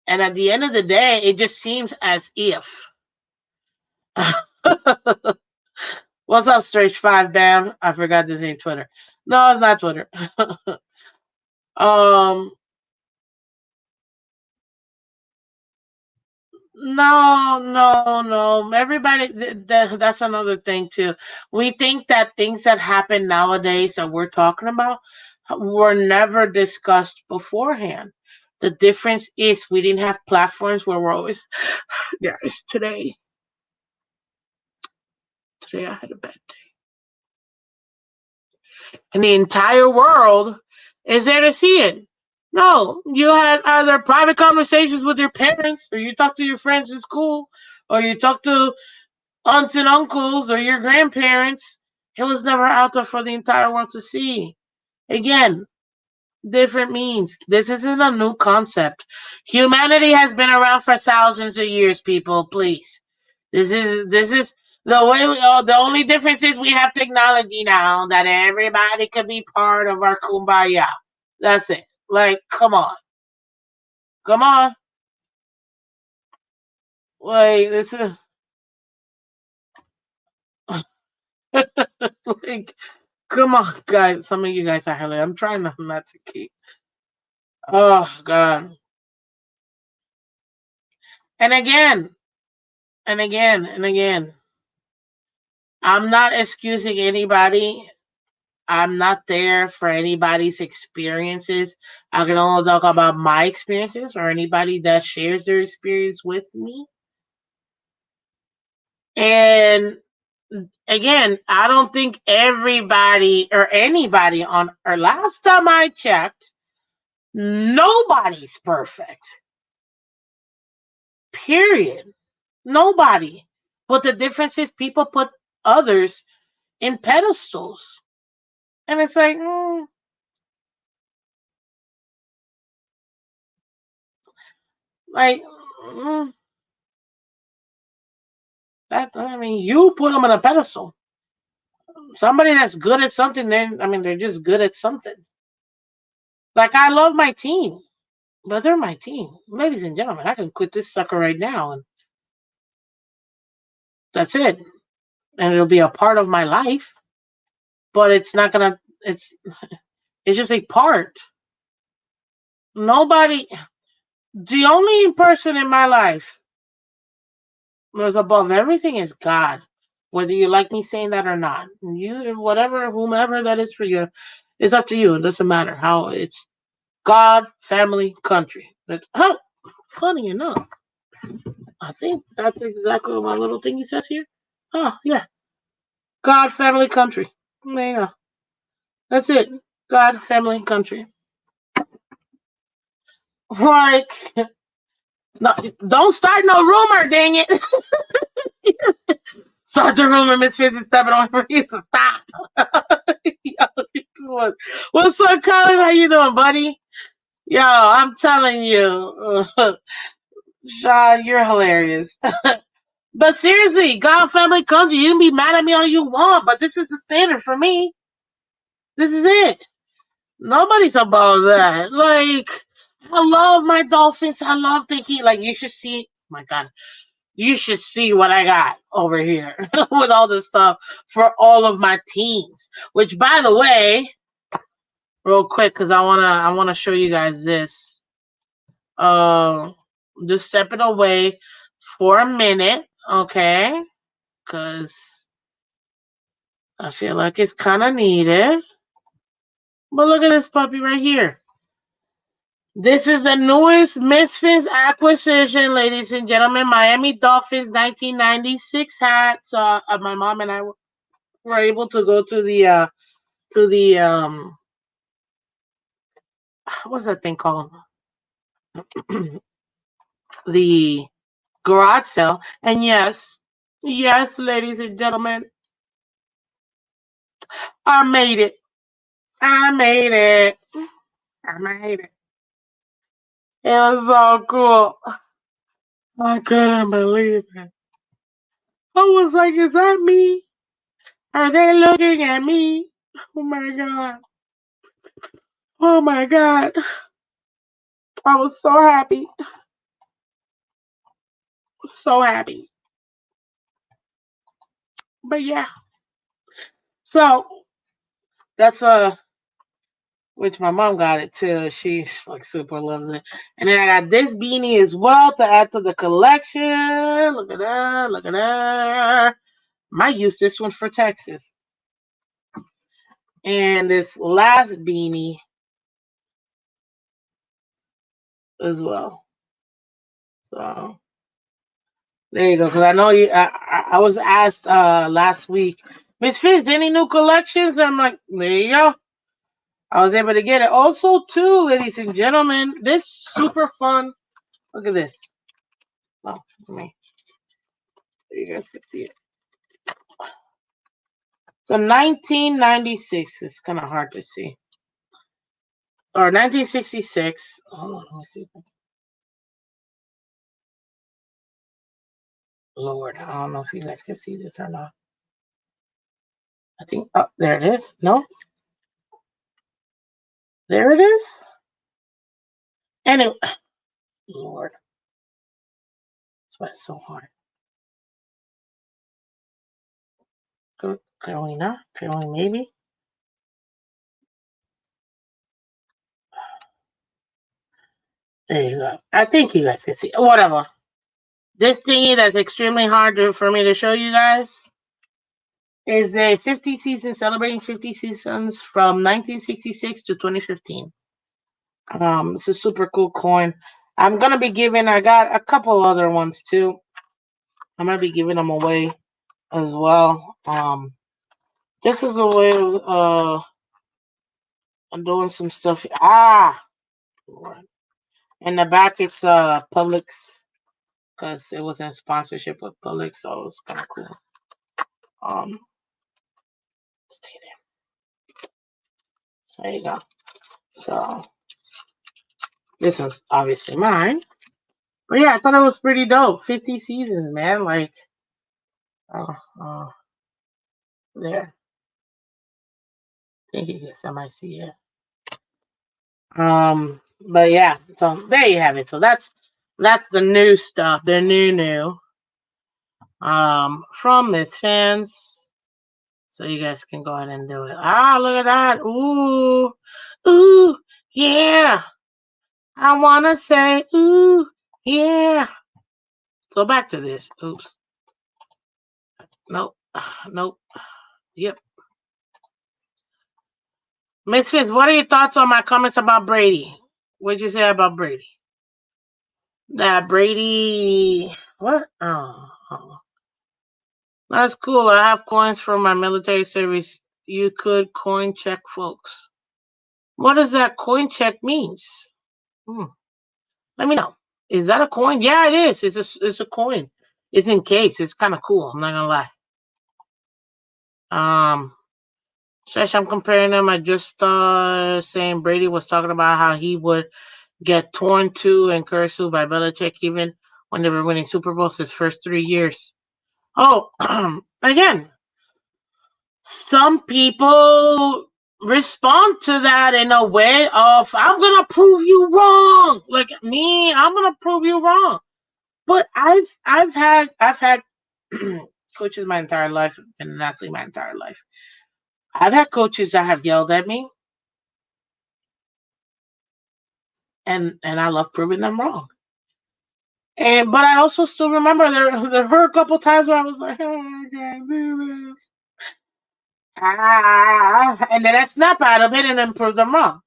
And at the end of the day, it just seems as if. What's up, Stretch Five Bam? I forgot this name Twitter. No, it's not Twitter. um No, no, no. Everybody, that's another thing too. We think that things that happen nowadays that we're talking about were never discussed beforehand. The difference is we didn't have platforms where we're always, guys, today I had a bad day. And the entire world is there to see it. No, you had either private conversations with your parents, or you talk to your friends in school, or you talk to aunts and uncles or your grandparents. It was never out there for the entire world to see. Again, different means. This isn't a new concept. Humanity has been around for thousands of years, people. Please, this is the way. The only difference is we have technology now that everybody could be part of our kumbaya. That's it. Like, come on, come on. Like, this is like, come on, guys. Some of you guys are hilarious. I'm trying not to keep. Oh God. And again, and again, and again. I'm not excusing anybody. I'm not there for anybody's experiences. I can only talk about my experiences or anybody that shares their experience with me. And again, I don't think everybody or anybody on, or last time I checked, nobody's perfect. Period. Nobody. But the difference is people put others in pedestals. And it's like, like, mm, that, I mean, you put them on a pedestal. somebody that's good at something, they're just good at something. Like, I love my team, but they're my team. Ladies and gentlemen, I can quit this sucker right now, and that's it. And it'll be a part of my life, but it's not gonna. It's just a part. Nobody. The only person in my life was above everything is God. Whether you like me saying that or not, you, whatever, whomever that is for you, it's up to you. It doesn't matter how. It's God, family, country. That's how. Funny enough, I think that's exactly what my little thingy says here. Oh yeah, God, family, country. There you go. That's it. God, family, country. Like, no, don't start no rumor, dang it. Start the rumor, Miss Fizz is stepping on for you to stop. What's up, Colin? How you doing, buddy? Yo, I'm telling you, Sean, you're hilarious. But seriously, God, family, country, you can be mad at me all you want, but this is the standard for me. This is it. Nobody's above that. Like, I love my Dolphins. I love the Heat. Like, you should see. Oh my God, you should see what I got over here with all this stuff for all of my teams. Which, by the way, real quick, because I wanna show you guys this. Just stepping away for a minute, okay? Because I feel like it's kind of needed. But look at this puppy right here. This is the newest Misfits acquisition, ladies and gentlemen. Miami Dolphins 1996 hats. My mom and I were able to go to the what's that thing called? The garage sale. And yes, ladies and gentlemen, I made it. I made it. I made it. It was so cool. I couldn't believe it. I was like, is that me? Are they looking at me? Oh my God. Oh my God. I was so happy. So happy. But yeah. So that's which my mom got it too. She's like super loves it. And then I got this beanie as well to add to the collection. Look at that. Look at that. Might use this one for Texas. And this last beanie as well. So there you go. Because I know you. I was asked last week, Miss Phins, any new collections? I'm like, there you go. I was able to get it. Also, too, ladies and gentlemen, this super fun. Look at this. Oh, let me. You guys can see it. So 1996 is kind of hard to see. Or 1966. Hold on, let me see. Lord, I don't know if you guys can see this or not. I think, oh, there it is. No? There it is. Anyway, Lord. That's why it's so hard. Can we not? Can we maybe? There you go. I think you guys can see. Whatever. This thingy that's extremely hard for me to show you guys is the 50 seasons, celebrating 50 seasons from 1966 to 2015. It's a super cool coin. I'm gonna be giving. I got a couple other ones too. I'm gonna be giving them away as well. Just as a way of I'm doing some stuff. In the back it's Publix because it was in sponsorship with Publix, so it was kind of cool. Stay there. There you go. So this is obviously mine. But yeah, I thought it was pretty dope. 50 seasons, man. Like, uh, there. think you can semi see it. But yeah, so there you have it. So that's the new stuff, the new from Miss Fans. So you guys can go ahead and do it. Ah, look at that. Ooh. Ooh, yeah. I wanna say ooh, yeah. So back to this. Oops. Nope. Nope. Yep. Miss Fitz, what are your thoughts on my comments about Brady? What'd you say about Brady? That Brady what? Oh. That's cool. I have coins from my military service. You could coin check folks. What does that coin check means? Hmm. Let me know. Is that a coin? Yeah, it is. It's a coin. It's in case. It's kind of cool. I'm not gonna lie. Shesh, I'm comparing them. I just saying Brady was talking about how he would get torn to and cursed to by Belichick even when they were winning Super Bowls his first 3 years. Oh, again, some people respond to that in a way of I'm gonna prove you wrong. Like me, I'm gonna prove you wrong. But I've had coaches my entire life, been an athlete my entire life. I've had coaches that have yelled at me, and I love proving them wrong. And but I also still remember there were a couple times where I was like, oh, I can't do this. And then I snap out of it and then prove them wrong.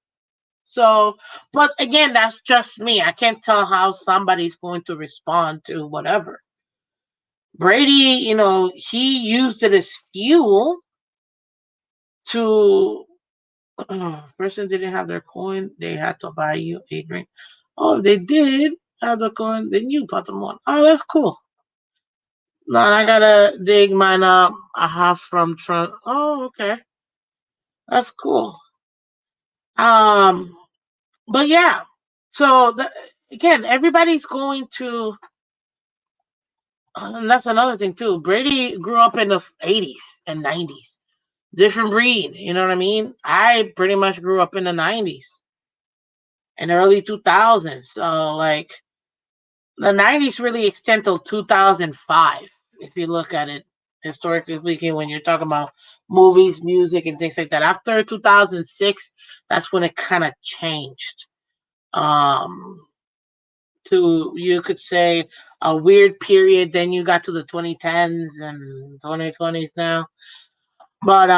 So, but again, that's just me. I can't tell how somebody's going to respond to whatever. Brady, he used it as fuel to person didn't have their coin, they had to buy you a drink. Oh, if they did have the coin, then you bought them one. Oh, that's cool. No, I gotta dig mine up. I have from Trump. Oh, okay. That's cool. Um, but yeah. So again, everybody's going to and that's another thing too. Brady grew up in the 80s and 90s. Different breed, you know what I mean? I pretty much grew up in the 90s and early 2000s. So like the 90s really extend till 2005 if you look at it historically speaking when you're talking about movies, music and things like that. After 2006, that's when it kind of changed. Um to you could say a weird period, then you got to the 2010s and 2020s now. But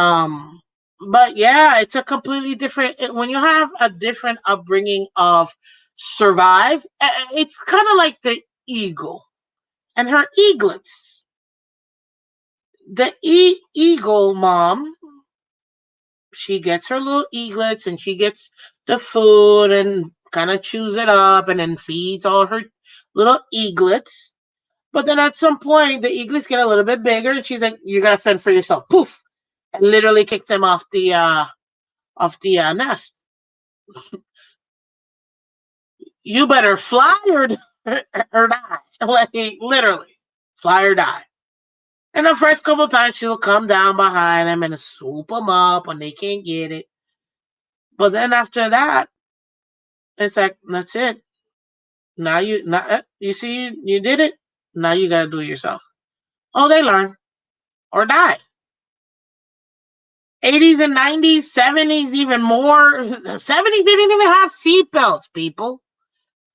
yeah, it's a completely different when you have a different upbringing of survive. It's kind of like the eagle and her eaglets. The eagle mom, she gets her little eaglets and she gets the food and kind of chews it up and then feeds all her little eaglets. But then at some point, the eaglets get a little bit bigger, and she's like, "You gotta fend for yourself." Poof, and literally kicks him off the nest. You better fly or die, like literally fly or die. And the first couple times she'll come down behind him and swoop them up when they can't get it. But then after that, it's like that's it. Now you see you did it. Now you gotta do it yourself. Oh, they learn or die. 80s and 90s, 70s, even more. 70s didn't even have seatbelts, people.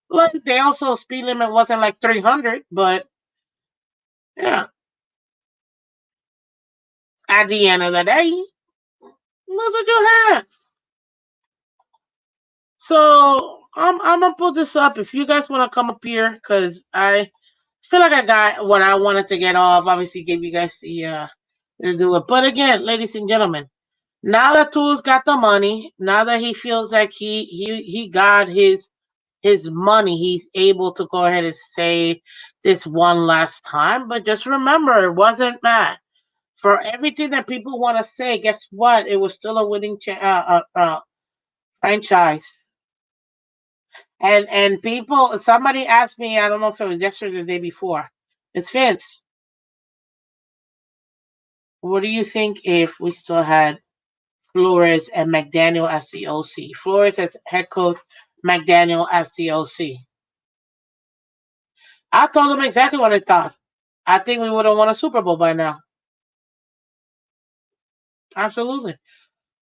Like they also speed limit wasn't like 300, but yeah. At the end of the day, that's what you had. So I'm gonna put this up if you guys want to come up here because I feel like I got what I wanted to get off. Obviously, gave you guys to do it. But again, ladies and gentlemen, now that Tools got the money, now that he feels like he got his money, he's able to go ahead and say this one last time. But just remember, it wasn't bad. For everything that people want to say, guess what? It was still a winning franchise. And people, somebody asked me, I don't know if it was yesterday or the day before, it's Vince. What do you think if we still had Flores and McDaniel as the OC. Flores as head coach, McDaniel as the OC. I told them exactly what I thought. I think we would have won a Super Bowl by now. Absolutely.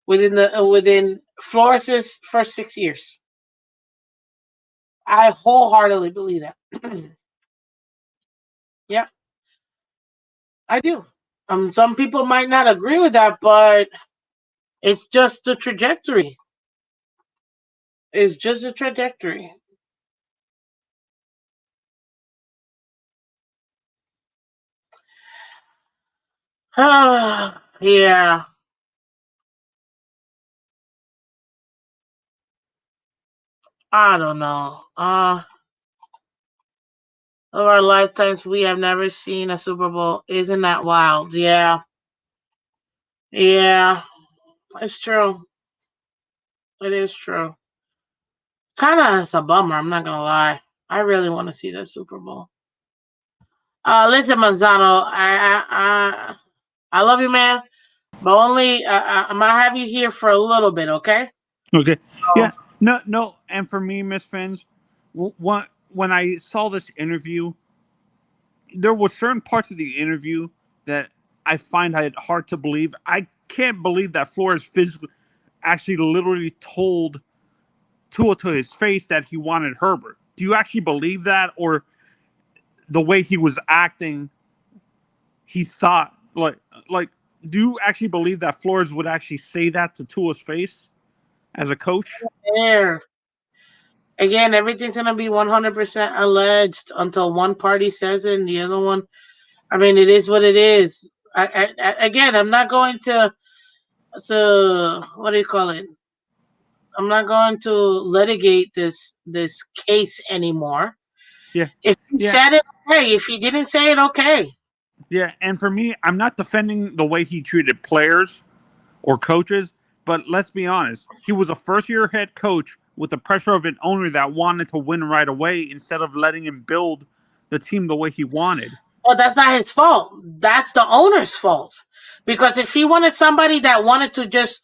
Within Flores' first 6 years. I wholeheartedly believe that. Yeah, I do. Some people might not agree with that, but it's just the trajectory. It's just a trajectory. Yeah. I don't know. Of our lifetimes, we have never seen a Super Bowl. Isn't that wild? Yeah. Yeah. It's true. It is true. Kind of, it's a bummer. I'm not gonna lie. I really want to see the Super Bowl. Listen, Manzano, I love you, man, but only I'm gonna have you here for a little bit, okay? Okay. So, Yeah. No. And for me, Miss Fins, when I saw this interview, there were certain parts of the interview that I find it hard to believe. I can't believe that Flores physically actually literally told Tua to his face that he wanted Herbert. Do you actually believe that, or the way he was acting, he thought like? Do you actually believe that Flores would actually say that to Tua's face as a coach? there again, everything's gonna be 100% alleged until one party says it and the other one. I mean, it is what it is. Again, I'm not going to what do you call it? I'm not going to litigate this case anymore. Yeah, If he yeah, said it, okay. If he didn't say it, okay. yeah. And for me, I'm not defending the way he treated players or coaches, but let's be honest, he was a first-year head coach with the pressure of an owner that wanted to win right away instead of letting him build the team the way he wanted. Well, that's not his fault. That's the owner's fault. Because if he wanted somebody that wanted to just,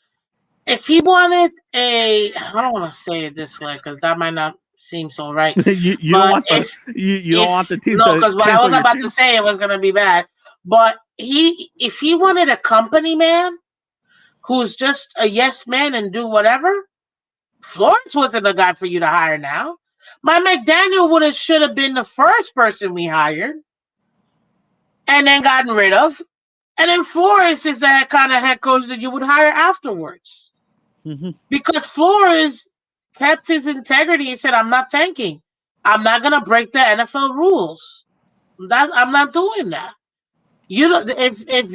if he wanted I don't want to say it this way because that might not seem so right. You don't But want you don't want if the team no, to because what I cancel was your about to team. say it was gonna be bad. But if he wanted a company man who's just a yes man and do whatever, Florence wasn't the guy for you to hire now. My McDaniel should have been the first person we hired and then gotten rid of. And then Flores is that kind of head coach that you would hire afterwards. Mm-hmm. Because Flores kept his integrity and said, I'm not tanking. I'm not going to break the NFL rules. I'm not doing that. You know, if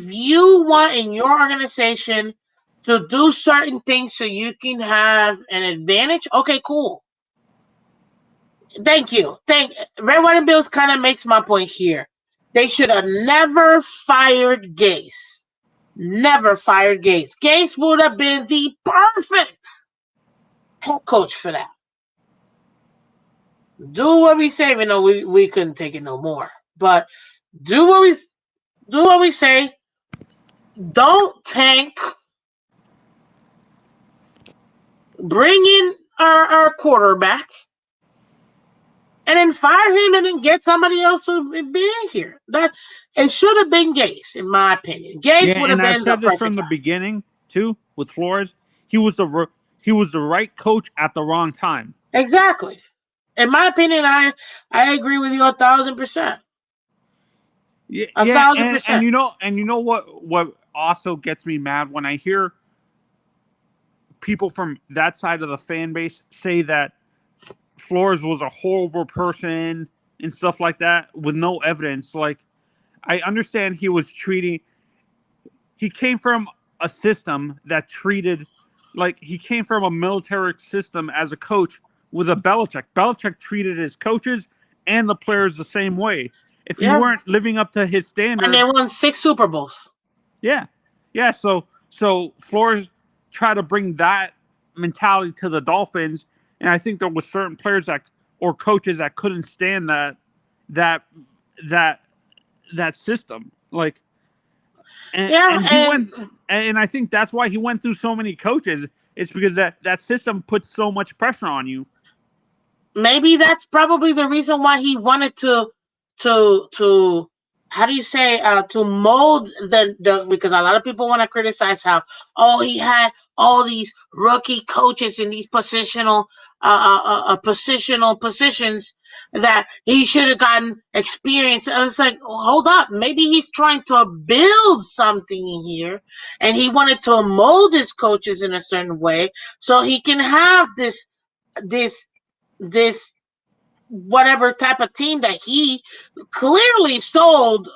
you want in your organization to do certain things so you can have an advantage, okay, cool. Thank you. Red, White, and Bills kind of makes my point here. They should have never fired Gase. Never fired Gase. Gase would have been the perfect head coach for that. Do what we say. We know we couldn't take it no more. But do what we say. Don't tank. Bring in our quarterback. And then fire him and then get somebody else to be in here. That it should have been Gase, in my opinion. Gase Yeah, would have and I've been the said this from perfect the guy. beginning too with Flores. He was the right coach at the wrong time. Exactly. In my opinion, I agree with you 1,000%. Yeah, A yeah, thousand and percent. you know what also gets me mad when I hear people from that side of the fan base say that Flores was a horrible person and stuff like that with no evidence. Like, I understand he came from a system that treated, like, he came from a military system as a coach with a Belichick. Belichick treated his coaches and the players the same way. If you Yeah. weren't living up to his And they standard, won 6 Super Bowls. yeah, yeah. So Flores tried to bring that mentality to the Dolphins, and I think there were certain players that or coaches that couldn't stand that that that system. Like, Yeah, and he went, and I think that's why he went through so many coaches. It's because that system puts so much pressure on you. maybe that's probably the reason why he wanted to how do you say to mold the because a lot of people want to criticize how he had all these rookie coaches in these positional positions that he should have gotten experience. I was like, hold up, maybe he's trying to build something here, and he wanted to mold his coaches in a certain way so he can have this this whatever type of team that he clearly sold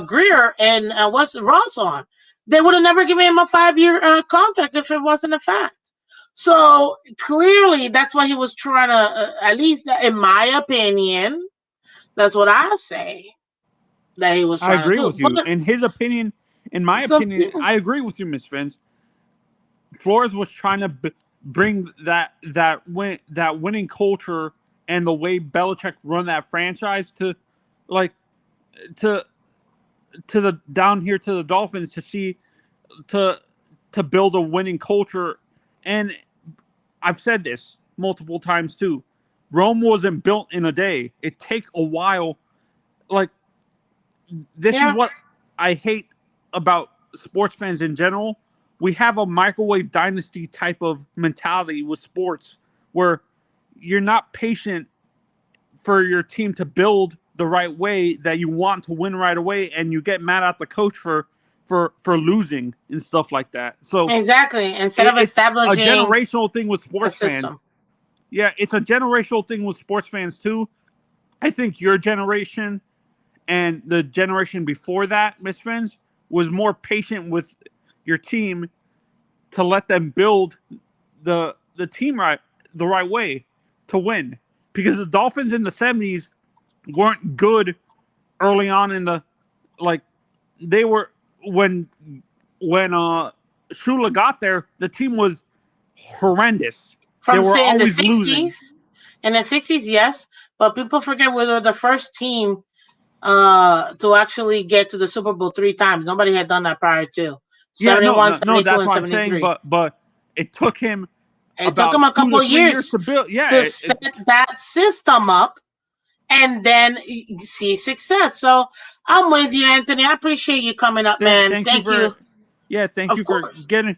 Greer and what's Ross on. They would have never given him a 5-year contract if it wasn't a fact. So clearly, that's what he was trying to. At least, in my opinion, that's what I say that he was I trying to agree do. with you. But In his opinion, in my opinion, I agree with you, Miss Phins. Flores was trying to bring that winning culture and the way Belichick run that franchise to like to the down here to the Dolphins to see to build a winning culture. And I've said this multiple times too. Rome wasn't built in a day. It takes a while. Like, this is what I hate about sports fans in general. We have a microwave dynasty type of mentality with sports where you're not patient for your team to build the right way, that you want to win right away, and you get mad at the coach for losing and stuff like that. So exactly, instead of it's a establishing generational thing with sports fans. system. Yeah, it's a generational thing with sports fans too. I think your generation and the generation before that, Miss Phins, was more patient with your team to let them build the team the right way to win. Because the Dolphins in the 70s weren't good early on in the, like, they were when Shula got there, the team was horrendous. They were always losing. In the 60s, yes, but people forget we were the first team to actually get to the Super Bowl 3 times. Nobody had done that prior to. 71, 72, that's and what I'm 73. saying. But it took him a couple of years to build. Yeah, to set that system up and then see success. So I'm with you, Anthony. I appreciate you coming up, man. Thank you. Yeah, thank you for getting.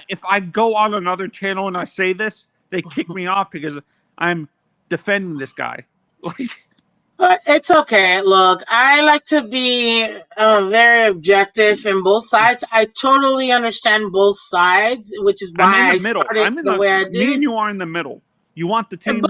If I go on another channel and I say this, they kick me off because I'm defending this guy. But it's okay. Look, I like to be very objective in both sides. I totally understand both sides, which is why I'm in the middle. started the way I did. Me and you are in the middle. You want the team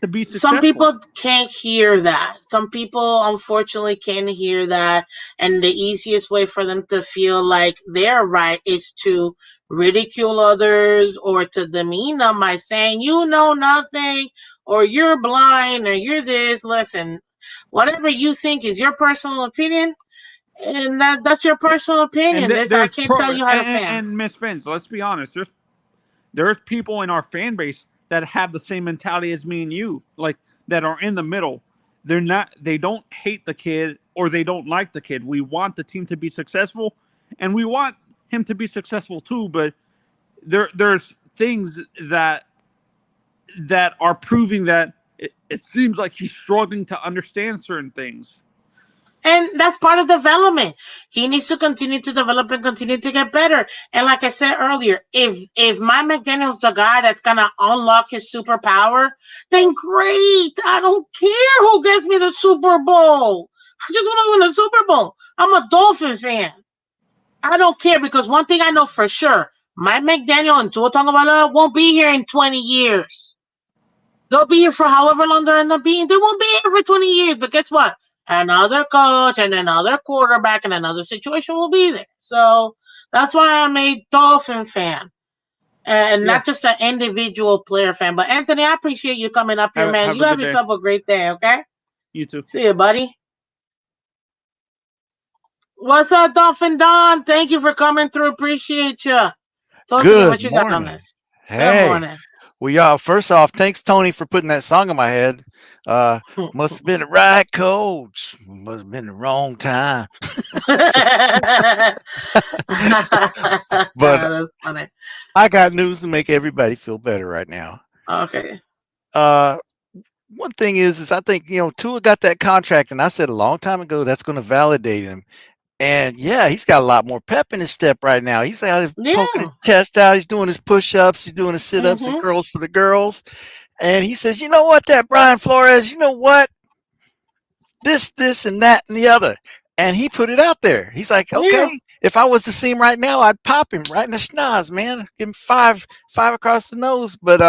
to be successful. Some people can't hear that. Some people, unfortunately, can't hear that. And the easiest way for them to feel like they're right is to ridicule others or to demean them by saying, you know nothing, or you're blind, or you're this. Listen, whatever you think is your personal opinion, and that's your personal opinion. I can't tell you how to fan. And Miss Phins, let's be honest. There's people in our fan base that have the same mentality as me and you, like, that are in the middle. They don't hate the kid or they don't like the kid. We want the team to be successful, and we want him to be successful too. But there's things that are proving that it seems like he's struggling to understand certain things. And that's part of development. He needs to continue to develop and continue to get better. And like I said earlier, if Mike McDaniel's the guy that's gonna unlock his superpower, then great. I don't care who gets me the Super Bowl. I just want to win the Super Bowl. I'm a Dolphin fan. I don't care, because one thing I know for sure, Mike McDaniel and Tua Tagovailoa won't be here in 20 years. They'll be here for however long they're not being. They won't be here for 20 years. But guess what? Another coach and another quarterback and another situation will be there. So that's why I'm a Dolphin fan. And not just an individual player fan. But Anthony, I appreciate you coming up here, man. You have yourself a great day, okay? You too. See you, buddy. What's up, Dolphin Don? Thank you for coming through. Appreciate you. Good morning. Hey. Good morning. Well, y'all, first off, thanks Tony for putting that song in my head. Uh, must have been the right coach. Must have been the wrong time. So, but That's funny. I got news to make everybody feel better right now. Okay. Uh, One thing is I think Tua got that contract, and I said a long time ago that's going to validate him. And yeah, he's got a lot more pep in his step right now. He's out poking his Yeah. chest out. He's doing his push-ups. He's doing his sit-ups and Mhm. curls for the girls. And he says, you know what, that Brian Flores, you know what? This, and that, and the other. And he put it out there. He's like, okay, Yeah. if I was to see him right now, I'd pop him right in the schnoz, man. Give him five across the nose. But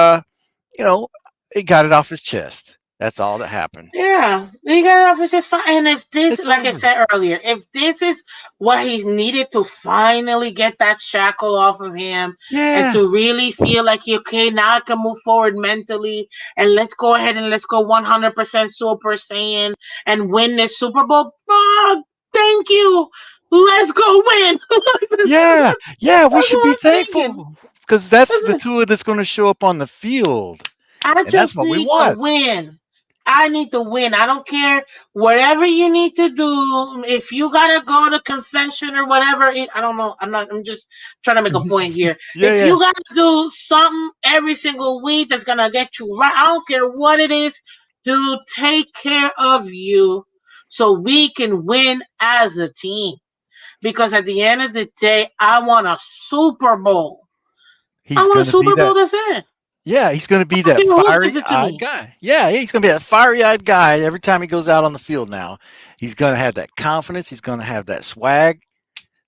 you know, he got it off his chest. That's all that happened. Yeah, he got it off. It's just fine. And if this, It's like I over. said earlier, if this is what he needed to finally get that shackle off of him and Yeah. to really feel like, okay, now I can move forward mentally and let's go ahead and let's go 100% Super Saiyan and win this Super Bowl. Oh, thank you. Let's go win. Yeah. Yeah. We That's should be what I'm thinking. thankful because that's the Tua that's going to show up on the field. I And that's just what we need a want. win. I need to win. I don't care whatever you need to do. If you gotta go to confession or whatever, I don't know. I'm not. I'm just trying to make a point here. Yeah. If Yeah. you gotta do something every single week that's gonna get you right, I don't care what it is. To take care of you so we can win as a team. Because at the end of the day, I want a Super Bowl. I He's want a going to be Super Bowl. that. That's it. Yeah, he's going to I be don't that care who gives it to fiery-eyed me. guy. Yeah, he's going to be that fiery-eyed guy every time he goes out on the field now. He's going to have that confidence. He's going to have that swag.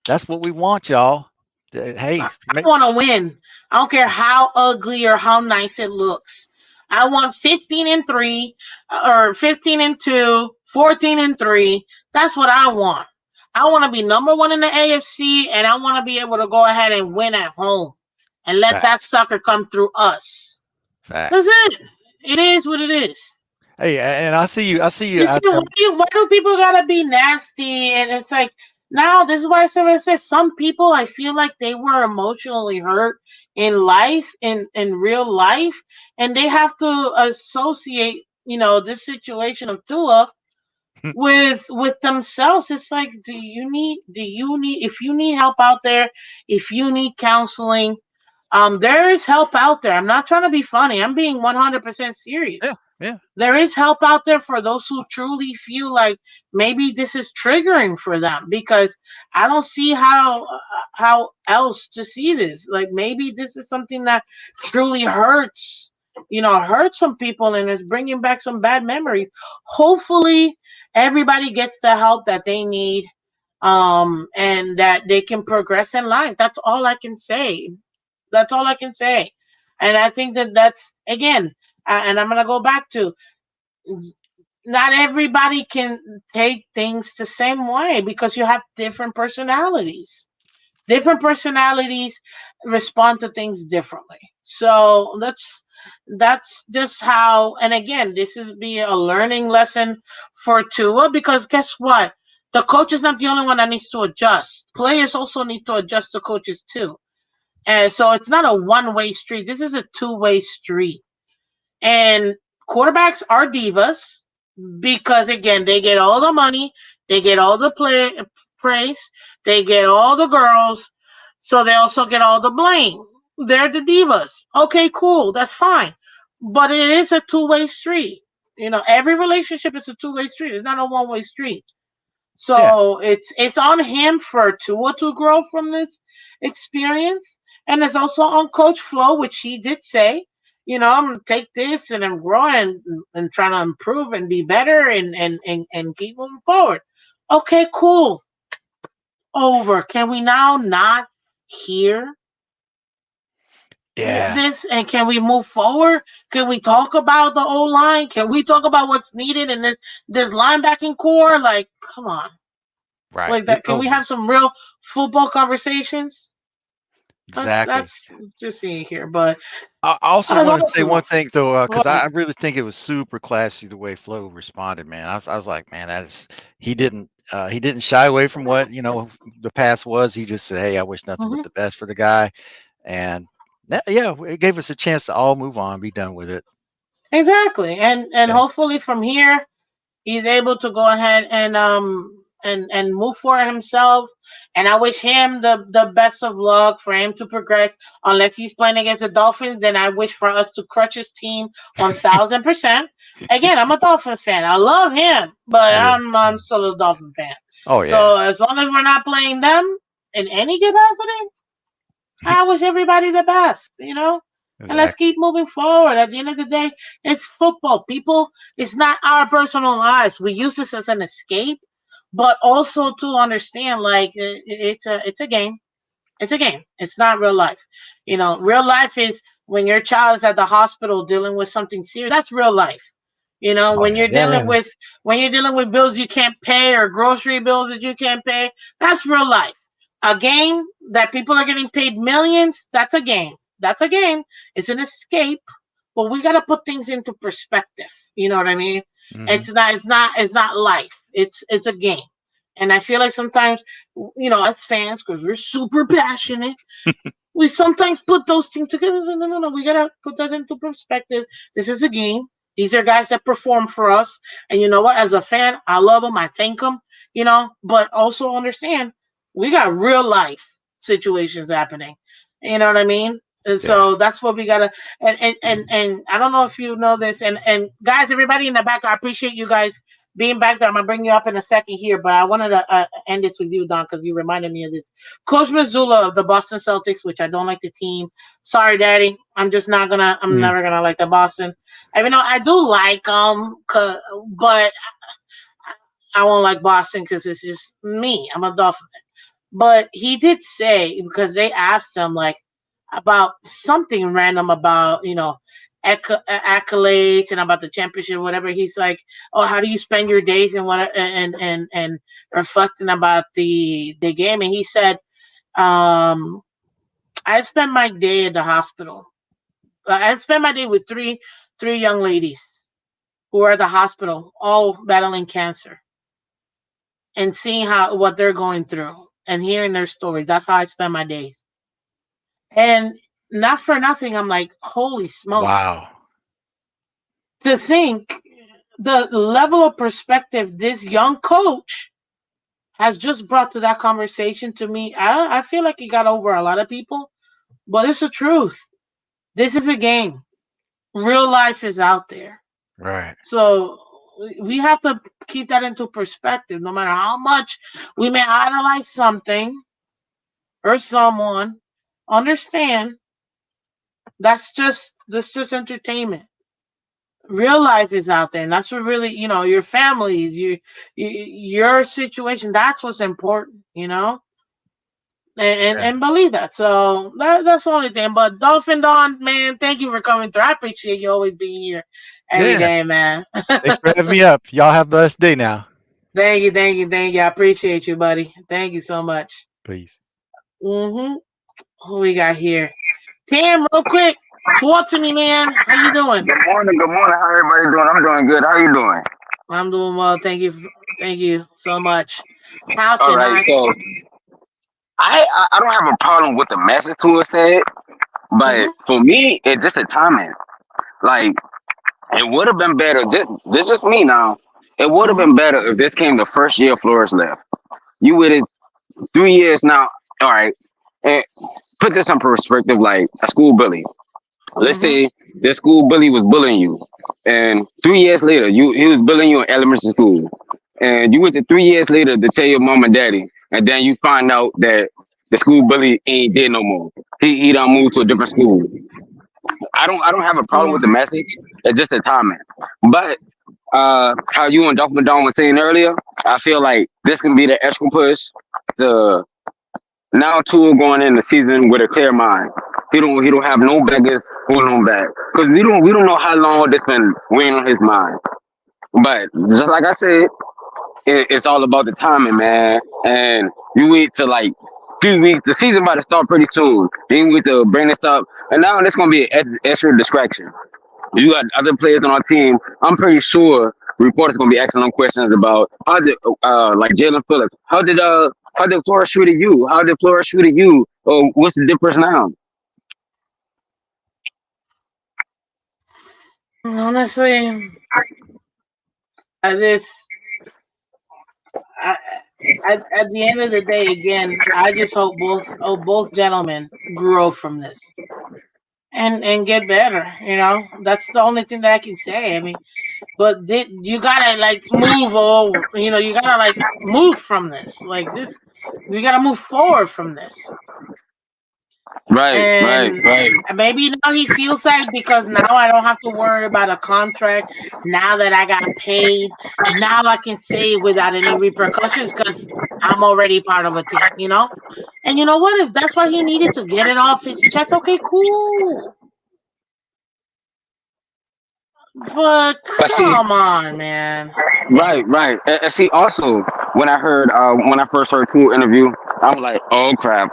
That's what we want, y'all. Hey, I want to win. I don't care how ugly or how nice it looks. I want 15-3 or 15-2, 14-3. That's what I want. I want to be number one in the AFC, and I want to be able to go ahead and win at home and let that facts, sucker come through us. That's facts. it. It is what it is. Hey, and I see you. I see you. You see, why do people gotta be nasty? And it's like, now this is why I said what I said. Some people, I feel like they were emotionally hurt in life, in real life, and they have to associate, this situation of Tua with themselves. It's like, do you need if you need help out there, if you need counseling, there is help out there. I'm not trying to be funny. I'm being 100% yeah, serious. yeah. There is help out there for those who truly feel like maybe this is triggering for them, because I don't see how else to see this. Like, maybe this is something that truly hurts, hurts some people and is bringing back some bad memories. Hopefully everybody gets the help that they need, and that they can progress in life. That's all I can say. That's all I can say. And I think that that's, again, and I'm going to go back to, not everybody can take things the same way, because you have different personalities. Different personalities respond to things differently. So that's just how. And again, this is be a learning lesson for Tua, because guess what? The coach is not the only one that needs to adjust. Players also need to adjust to coaches too. And so it's not a one-way street. This is a two-way street. And quarterbacks are divas, because again, they get all the money, they get all the praise, they get all the girls, so they also get all the blame. They're the divas. Okay, cool, that's fine. But it is a two-way street. Every relationship is a two-way street. It's not a one-way street. Yeah. So it's on him for Tua to grow from this experience, and it's also on Coach Flo, which he did say, I'm gonna take this and I'm growing and trying to improve and be better and keep moving forward. Okay, cool. Over. Can we now not hear Yeah. this, and can we move forward? Can we talk about the O line? Can we talk about what's needed in this linebacking core? Like, come on. Right. Like It's that. Can we over. have some real football conversations? That's Exactly. that's just seeing here, but I also that's want to say awesome. one thing though, because What? I really think it was super classy the way Flo responded, man. I was like, man, that's he didn't shy away from what the past was. He just said, hey, I wish nothing but Mhm. the best for the guy, and Yeah, it gave us a chance to all move on, be done with it. Exactly. And Yeah. hopefully from here he's able to go ahead and move for himself. And I wish him the best of luck for him to progress. Unless he's playing against the Dolphins, then I wish for us to crush his team 1,000%. Again, I'm a Dolphin fan. I love him, but Yeah. I'm still a Dolphin fan. Oh yeah. So as long as we're not playing them in any capacity, I wish everybody the best, and let's Exactly. keep moving forward. At the end of the day, it's football. People, it's not our personal lives. We use this as an escape, but also to understand, like, it's a game. It's a game. It's not real life. Real life is when your child is at the hospital dealing with something serious. That's real life. Oh When yeah. you're Yeah. dealing Yeah. with bills you can't pay or grocery bills that you can't pay, that's real life. A game that people are getting paid millions, that's a game. That's a game. It's an escape, but we got to put things into perspective. You know what I mean? Hmm. It's not life. It's a game. And I feel like sometimes, as fans, because we're super passionate, we sometimes put those things together. No, no, no, no. We gotta put that into perspective. This is a game. These are guys that perform for us, and you know what? As a fan, I love them. I thank them. But also understand we got real life situations happening. You know what I mean? And Yeah. so that's what we gotta. And I don't know if you know this, and guys, everybody in the back, I appreciate you guys being back there. I'm gonna bring you up in a second here, but I wanted to end this with you, Don, because you reminded me of this. Coach Missoula of the Boston Celtics, which I don't like the team. Sorry, Daddy. I'm Yeah. never gonna like the Boston. Even though I do like them, but I won't like Boston because it's just me. I'm a Dolphin. But he did say, because they asked him like about something random about accolades and about the championship, whatever. He's like, "Oh, how do you spend your days and what and reflecting about the game?" And he said, um, "I spent my day at the hospital. I spent my day with three young ladies who are at the hospital, all battling cancer, and seeing how what they're going through and hearing their stories. That's how I spend my days." And not for nothing, I'm like, holy smokes. Wow. To think the level of perspective this young coach has just brought to that conversation to me. I feel like he got over a lot of people, but it's the truth. This is a game. Real life is out there. Right. So we have to keep that into perspective. No matter how much we may idolize something or someone, understand that's just entertainment. Real life is out there, and that's what really, your families, your situation. That's what's important, and Yeah. and believe that. So that's the only thing. But Dolphin Don, man, thank you for coming through. I appreciate you always being here every Yeah. day, man. Thanks for having me up. Y'all have a blessed day now. Thank you, thank you, thank you. I appreciate you, buddy. Thank you so much. Peace. Who we got here? Tam, real quick, talk to me, man. How you doing? Good morning. Good morning. How everybody doing? I'm doing good. How you doing? I'm doing well. Thank you so much. How All can right. I? So I don't have a problem with the message to it said, but Mm-hmm, for me, it's just a timing. Like it would have been better. This just me now. It would have mm-hmm, been better if this came the first year Flores left. You would have 3 years now. All right. And put this in perspective, like a school bully. Let's mm-hmm, say the school bully was bullying you, and 3 years later, he was bullying you in elementary school, and you went to 3 years later to tell your mom and daddy, and then you find out that the school bully ain't there no more. He done moved to a different school. I don't have a problem with the mm-hmm. message. It's just a timing. But how you and Dr. Don was saying earlier, I feel like this can be the extra push to now Tua going in the season with a clear mind. He don't have no beggars holding on back because we don't know how long this been weighing on his mind. But just like I said, it's all about the timing, man. And you wait till like 3 weeks. The season about to start pretty soon. Then you wait to bring this up, and now this gonna be an extra distraction. You got other players on our team. I'm pretty sure reporters gonna be asking them questions about how did like Jalen Phillips. How did Flores shoot at you? How did Flores shoot at you? Oh, what's the difference now? Honestly, this I, at the end of the day, again, I just hope both gentlemen grow from this and get better. That's the only thing that I can say. I mean, but you gotta like move over. You gotta like move from this. Like this, you gotta move forward from this. Right, right, And right. maybe now he feels like, because now I don't have to worry about a contract. Now that I got paid, now I can say it without any repercussions because I'm already part of a team, And you know what? If that's why he needed to get it off his chest, okay, cool. But But see, come on, man. right, right. And see, also when I first heard Tool interview, I was like, oh crap,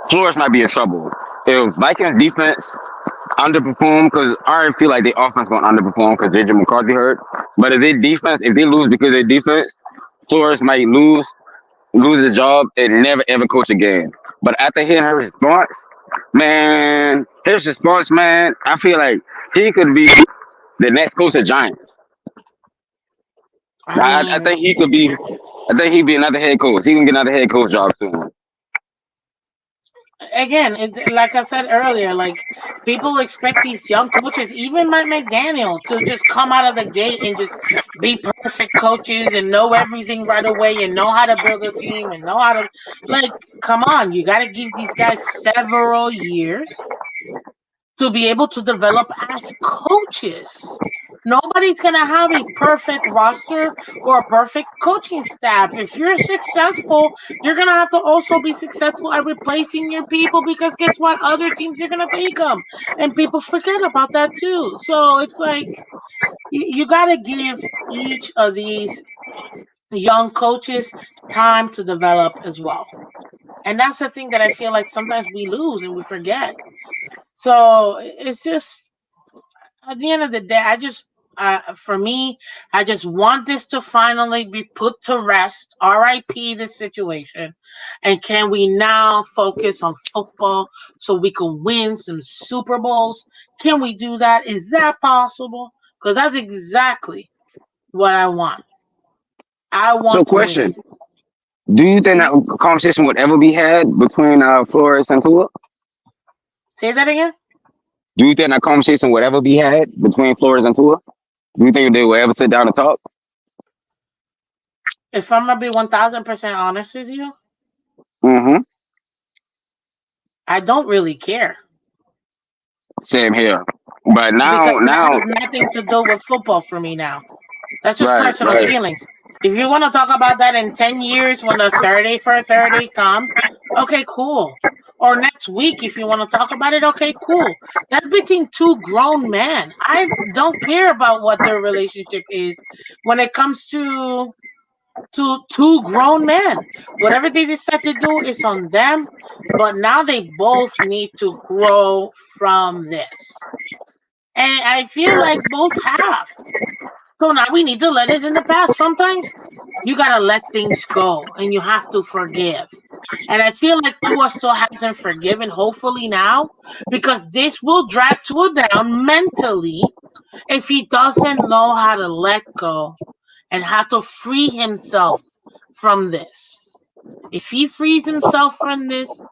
Flores might be in trouble. If Vikings defense underperform, because I already feel like their offense going to underperform because JJ McCarthy hurt. But if they lose because of their defense, Flores might lose the job and never ever coach again. But after hearing her response, man, his response, man, I feel like he could be the next coach of Giants. I I mean, think he could be. I think he'd be another head coach. He can get another head coach job soon. again, like I said earlier, like people expect these young coaches, even Mike McDaniel, to just come out of the gate and just be perfect coaches and know everything right away and know how to build a team and know how to, like, come on, you got to give these guys several years to be able to develop as coaches. Nobody's going to have a perfect roster or a perfect coaching staff. If you're successful, you're going to have to also be successful at replacing your people, because guess what? Other teams are going to take them. And people forget about that too. So it's like you got to give each of these young coaches time to develop as well. And that's the thing that I feel like sometimes we lose and we forget. So it's just, at the end of the day, for me, I just want this to finally be put to rest. RIP this situation. And can we now focus on football so we can win some Super Bowls? Can we do that? Is that possible? Because that's exactly what I want. I So, want to win. question: do you think Mhm. that conversation would ever be had between Flores and Tua? Say that again. Do you think that conversation would ever be had between Flores and Tua? Do you think they will ever sit down and talk? If I'm gonna be 1,000% honest with you, Mm-hmm. I don't really care. Same here. But Because that now, has nothing to do with football for me now. That's just right, personal right. feelings. If you want to talk about that in 10 years when the 30 for 30 comes, okay, cool. Or next week, if you want to talk about it, okay, cool. That's between two grown men. I don't care about what their relationship is when it comes to two grown men. Whatever they decide to do is on them, but now they both need to grow from this. And I feel like both have. So now we need to let it in the past. Sometimes you gotta let things go and you have to forgive. And I feel like Tua still hasn't forgiven, hopefully now, because this will drag Tua down mentally if he doesn't know how to let go and how to free himself from this. If he frees himself from this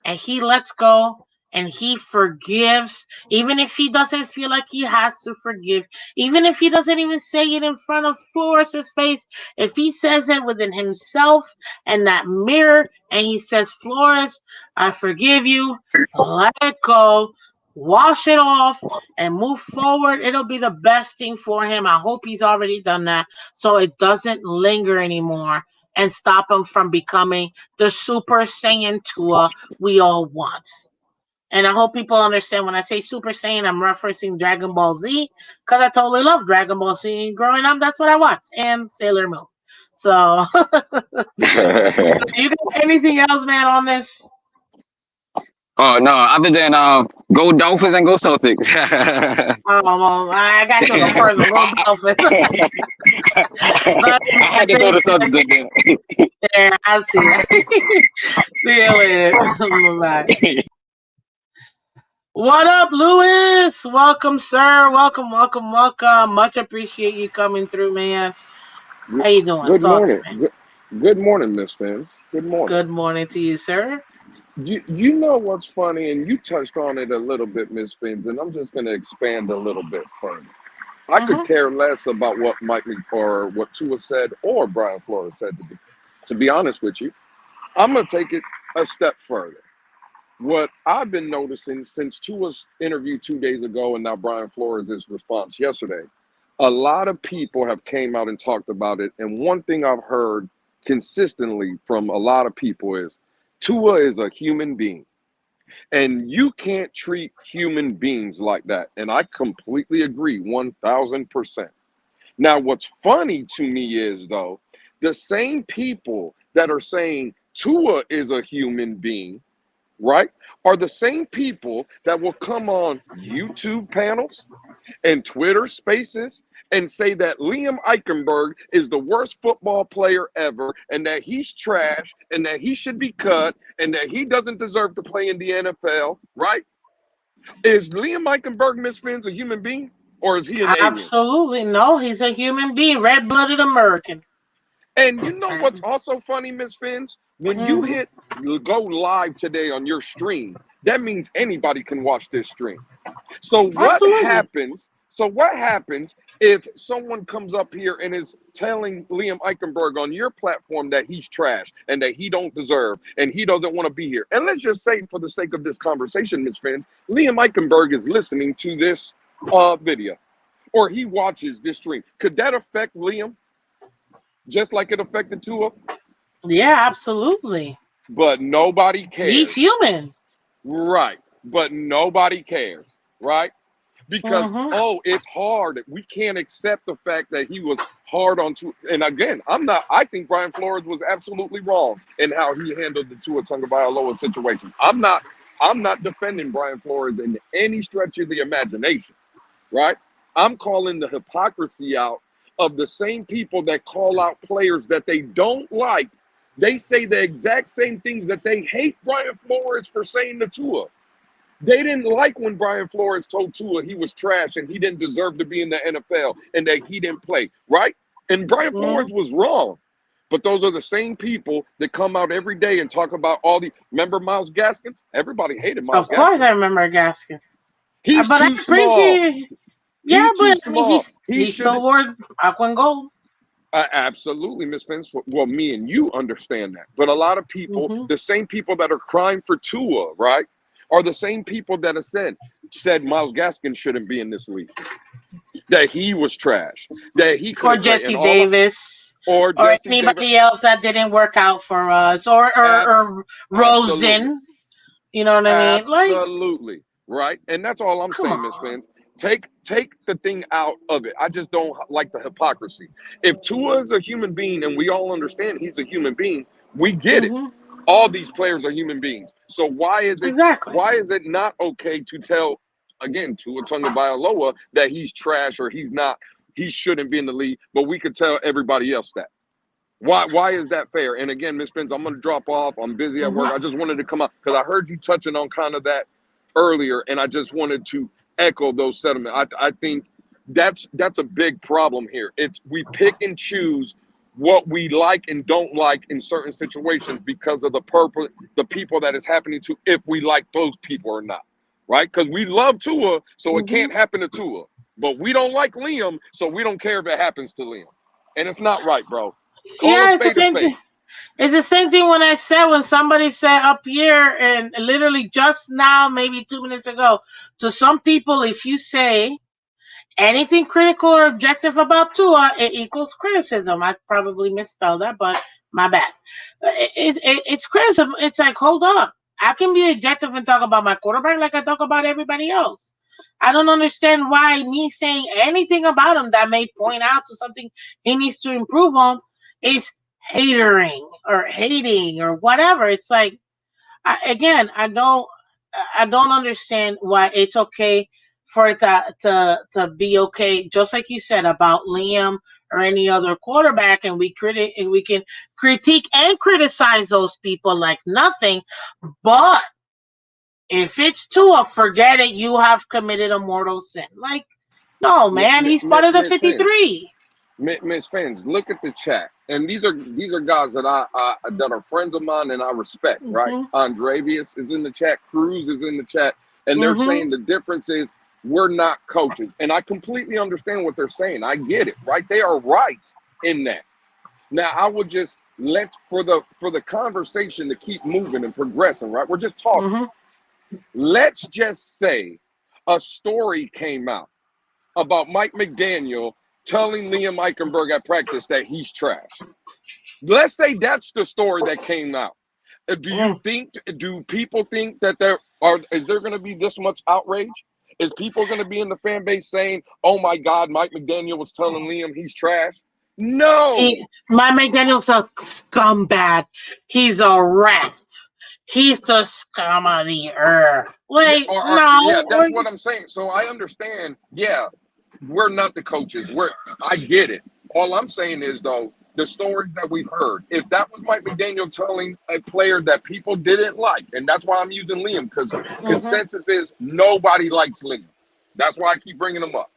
and he lets go and he forgives, even if he doesn't feel like he has to forgive, even if he doesn't even say it in front of Flores' face, if he says it within himself and that mirror and he says, Flores, I forgive you, let it go, wash it off and move forward, it'll be the best thing for him. I hope he's already done that so it doesn't linger anymore and stop him from becoming the Super Saiyan Tua we all want. And I hope people understand when I say Super Saiyan, I'm referencing Dragon Ball Z because I totally love Dragon Ball Z. Growing up, that's what I watched, and Sailor Moon. So, you got anything else, man, on this? Oh no, other than go Dolphins and go Celtics. Oh, well, I got to go further. Go Dolphins. Love you, I man. had to throw the Thanks. Celtics in there. Yeah, I'll see that. See you later. Bye. What up, Lewis? Welcome, sir. Welcome. Much appreciate you coming through, man. How you doing? Good Talk to morning. me. Good morning, Miss Phins. Good morning. Good morning to you, sir. You know what's funny, and you touched on it a little bit, Miss Phins, and I'm just going to expand a little bit further. I could Mm-hmm. care less about what Mike or what Tua said or Brian Flores said. To be honest with you, I'm going to take it a step further. What I've been noticing since Tua's interview 2 days ago and now Brian Flores' response yesterday, a lot of people have came out and talked about it. And one thing I've heard consistently from a lot of people is Tua is a human being. And you can't treat human beings like that. And I completely agree 1000%. Now, what's funny to me is, though, the same people that are saying Tua is a human being, right, are the same people that will come on YouTube panels and Twitter spaces and say that Liam Eichenberg is the worst football player ever and that he's trash and that he should be cut and that he doesn't deserve to play in the NFL, right? Is Liam Eichenberg, Miss Fins, a human being or is he an alien? Absolutely no. He's a human being, red-blooded American. And you know what's also funny, Miss Fins? When you Mm-hmm. hit go live today on your stream, that means anybody can watch this stream. So what Absolutely. happens? So what happens if someone comes up here and is telling Liam Eichenberg on your platform that he's trash and that he don't deserve and he doesn't want to be here? And let's just say, for the sake of this conversation, Miss Fins, Liam Eichenberg is listening to this video or he watches this stream. Could that affect Liam just like it affected Tua? Yeah, absolutely. But nobody He's cares. human. Right. But nobody cares. Right. Because, Mm-hmm. oh, it's hard. We can't accept the fact that he was hard on Tua. And again, I think Brian Flores was absolutely wrong in how he handled the Tua Tagovailoa situation. I'm not defending Brian Flores in any stretch of the imagination, right? I'm calling the hypocrisy out of the same people that call out players that they don't like. They say the exact same things that they hate Brian Flores for saying to Tua. They didn't like when Brian Flores told Tua he was trash and he didn't deserve to be in the NFL and that he didn't play, right? And Brian Mm-hmm. Flores was wrong. But those are the same people that come out every day and talk about all the. Remember Miles Gaskins? Everybody hated Miles Of course, Gaskins. I remember Gaskin. He's But I too small. appreciate. Yeah, He's too but I mean, small. He he should. still wore aqua and gold. Absolutely, Miss Vince. Well, me and you understand that. But a lot of people, Mm-hmm. the same people that are crying for Tua, right, are the same people that have said Miles Gaskin shouldn't be in this league. That he was trash. That he Or couldn't play. Jesse Davis, Or or Jesse Davis. anybody else that didn't work out for us, or Absolutely. Rosen. You know what I mean? Like, Absolutely. Right? And that's all I'm come saying, Miss on. Vince. Take the thing out of it. I just don't like the hypocrisy. If Tua is a human being and we all understand he's a human being, we get it. Mm-hmm. All these players are human beings. So Exactly. why is it not okay to tell again Tua Tagovailoa that he's trash or he shouldn't be in the league, but we could tell everybody else that? Why is that fair? And again, Miss Spence, I'm going to drop off. I'm busy at work. Mm-hmm. I just wanted to come out because I heard you touching on kind of that earlier, and I just wanted to echo those sentiments. I think that's a big problem here. We pick and choose what we like and don't like in certain situations because of the people that it's happening to, if we like those people or not, right? Because we love Tua, so it Mm-hmm. can't happen to Tua. But we don't like Liam, so we don't care if it happens to Liam. And it's not right, bro. Call Yeah, a it's the spade a same spade. thing. It's the same thing when somebody said up here and literally just now, maybe 2 minutes ago, to some people, if you say anything critical or objective about Tua, it equals criticism. I probably misspelled that, but my bad. It's criticism. It's like, hold up. I can be objective and talk about my quarterback like I talk about everybody else. I don't understand why me saying anything about him that may point out to something he needs to improve on is hatering or hating or whatever. It's like, I don't understand why it's okay for it to be okay, just like you said about Liam or any other quarterback, and we can critique and criticize those people like nothing. But If it's Tua, forget it. You have committed a mortal sin. Like, no, man, he's part of the Miss Finn, 53. Miss Fins, look at the chat, and these are guys that I that are friends of mine and I respect. Right, Mm-hmm. Andrevius is in the chat, Cruz is in the chat, and they're Mm-hmm. saying the difference is we're not coaches, and I completely understand what they're saying. I get it. Right, they are right in that. Now I would just let for the conversation to keep moving and progressing. Right, we're just talking. Mm-hmm. Let's just say a story came out about Mike McDaniel telling Liam Eichenberg at practice that he's trash. Let's say that's the story that came out. Do people think that is there going to be this much outrage? Is people going to be in the fan base saying, "Oh my God, Mike McDaniel was telling Liam he's trash"? No. Mike McDaniel's a scumbag. He's a rat. He's the scum of the earth. Like, Yeah, no. that's what I'm saying. So I understand. Yeah, we're not the coaches. I get it. All I'm saying is though, the stories that we've heard. If that was Mike McDaniel telling a player that people didn't like, and that's why I'm using Liam because consensus is nobody likes Liam. That's why I keep bringing him up.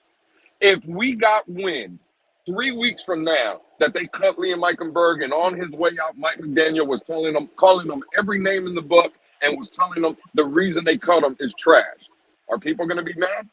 If we got wind 3 weeks from now that they cut Liam Eichenberg and on his way out, Mike McDaniel was calling him every name in the book and was telling them the reason they cut him is trash. Are people going to be mad?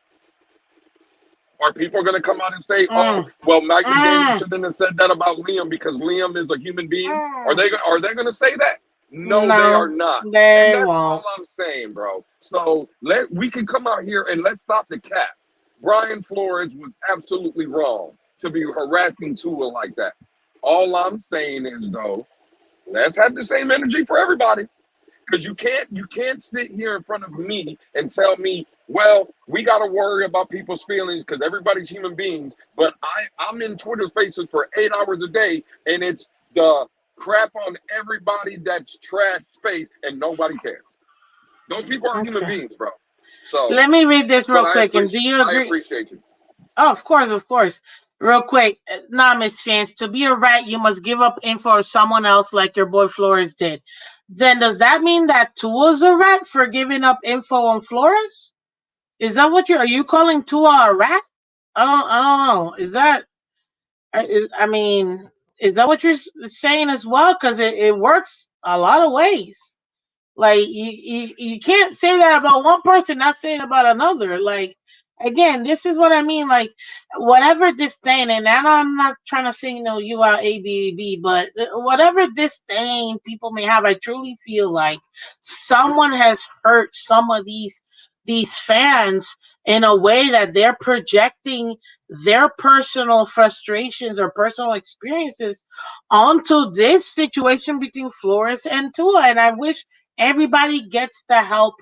Are people going to come out and say, "Oh, well, Mike McDaniel shouldn't have said that about Liam because Liam is a human being"? Are they going to say that? No, they are not. They and that's won't. all I'm saying, bro. So we can come out here and let's stop the cap. Brian Flores was absolutely wrong to be harassing Tua like that. All I'm saying is, though, let's have the same energy for everybody. Because you can't sit here in front of me and tell me, well, we got to worry about people's feelings because everybody's human beings. But I'm in Twitter Spaces for 8 hours a day, and it's the crap on everybody that's trash space, and nobody cares. Those people are human beings, bro. So let me read this real quick. And do you agree? I appreciate you. Oh, of course. Real quick, Miss Fans, to be a rat, you must give up info of someone else like your boy Flores did. Then does that mean that Tua's a rat for giving up info on Flores? Is that what are you calling Tua a rat? I don't know. Is that what you're saying as well? Because it works a lot of ways. Like you can't say that about one person, not saying about another. Like, again, this is what I mean. Like, whatever disdain, and I'm not trying to say you are ABB, but whatever disdain people may have, I truly feel like someone has hurt some of these fans in a way that they're projecting their personal frustrations or personal experiences onto this situation between Flores and Tua. And I wish everybody gets the help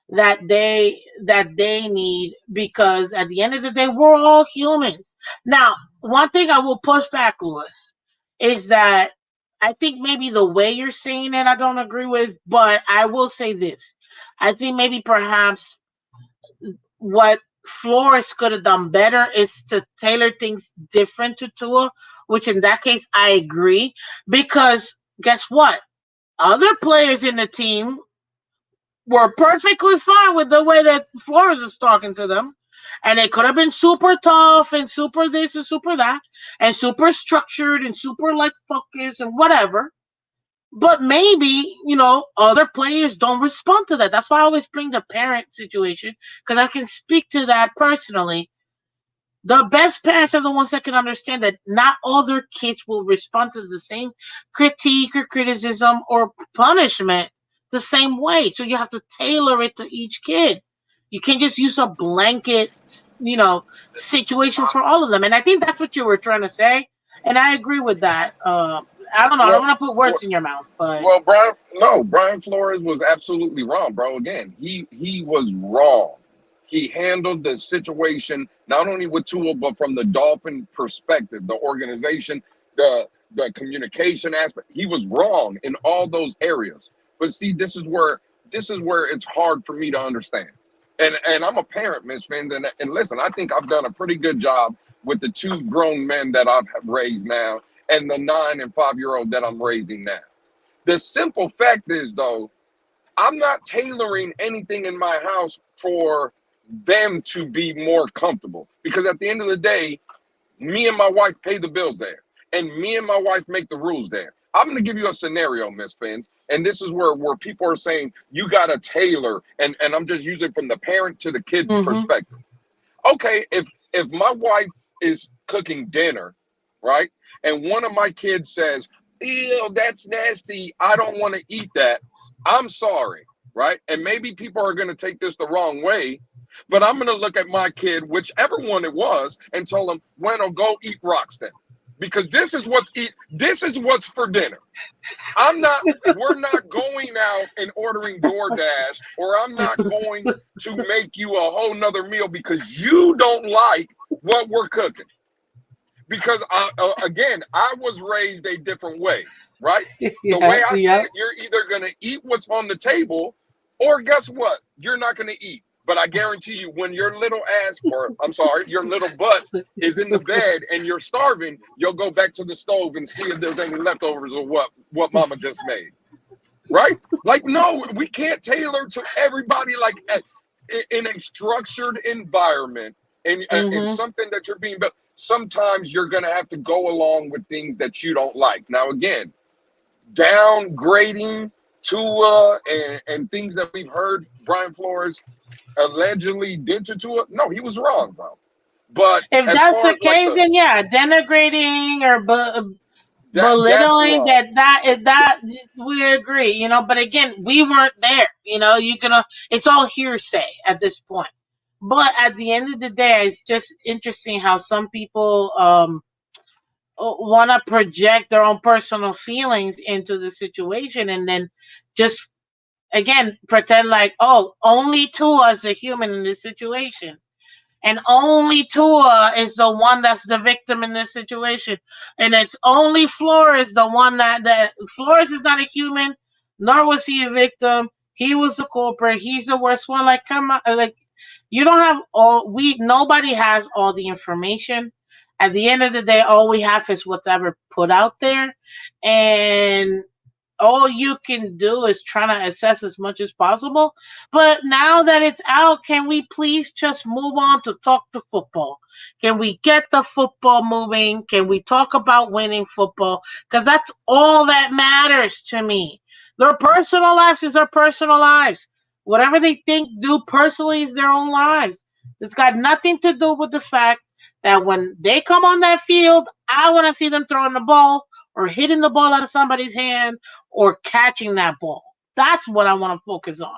that they need, because at the end of the day, we're all humans. Now, one thing I will push back, Lewis, is that I think maybe the way you're saying it, I don't agree with, but I will say this. I think maybe perhaps what Flores could have done better is to tailor things different to Tua, which in that case, I agree, because guess what? Other players in the team were perfectly fine with the way that Flores is talking to them. And they could have been super tough and super this and super that and super structured and super focused and whatever. But maybe, other players don't respond to that. That's why I always bring the parent situation, because I can speak to that personally. The best parents are the ones that can understand that not all their kids will respond to the same critique or criticism or punishment the same way. So you have to tailor it to each kid. You can't just use a blanket, situation for all of them. And I think that's what you were trying to say. And I agree with that. I don't know. I don't want to put words in your mouth, but Brian Flores was absolutely wrong, bro. Again, he was wrong. He handled the situation not only with Tua, but from the Dolphin perspective, the organization, the communication aspect. He was wrong in all those areas. But see, this is where it's hard for me to understand. And I'm a parent, Miss Phins, and listen, I think I've done a pretty good job with the 2 grown men that I've raised now and the 9 and 5-year-old that I'm raising now. The simple fact is, though, I'm not tailoring anything in my house for them to be more comfortable, because at the end of the day, me and my wife pay the bills there, and me and my wife make the rules there. I'm going to give you a scenario, Miss Phins, and this is where people are saying you got to tailor, and I'm just using from the parent to the kid perspective. Okay, if my wife is cooking dinner, right, and one of my kids says, "Ew, that's nasty. I don't want to eat that." I'm sorry, right? And maybe people are going to take this the wrong way, but I'm going to look at my kid, whichever one it was, and tell him, "Bueno, go eat rocks then, because this is what's for dinner." We're not going out and ordering DoorDash, or I'm not going to make you a whole nother meal because you don't like what we're cooking. Because again, I was raised a different way, right? The way I see it, you're either going to eat what's on the table, or guess what? You're not going to eat. But I guarantee you, when your little ass, or I'm sorry, your little butt is in the bed and you're starving, you'll go back to the stove and see if there's any leftovers of what mama just made. Right? Like, no, we can't tailor to everybody like in a structured environment and something that you're being built. Sometimes you're going to have to go along with things that you don't like. Now, again, downgrading Tua and things that we've heard Brian Flores allegedly did to Tua, no, he was wrong, bro. But if that's the case, then yeah, denigrating or belittling that we agree, you know. But again, we weren't there, you know. It's all hearsay at this point. But at the end of the day, it's just interesting how some people want to project their own personal feelings into the situation, and then just again pretend like, oh, only Tua is a human in this situation. And only Tua is the one that's the victim in this situation. And it's only Flores, the one that Flores is not a human, nor was he a victim. He was the culprit. He's the worst one. Like, come on, like, you don't have nobody has all the information. At the end of the day, all we have is what's ever put out there. And all you can do is try to assess as much as possible. But now that it's out, can we please just move on to talk to football? Can we get the football moving? Can we talk about winning football? Because that's all that matters to me. Their personal lives is their personal lives. Whatever they do personally is their own lives. It's got nothing to do with the fact that when they come on that field, I want to see them throwing the ball or hitting the ball out of somebody's hand or catching that ball. That's what I want to focus on.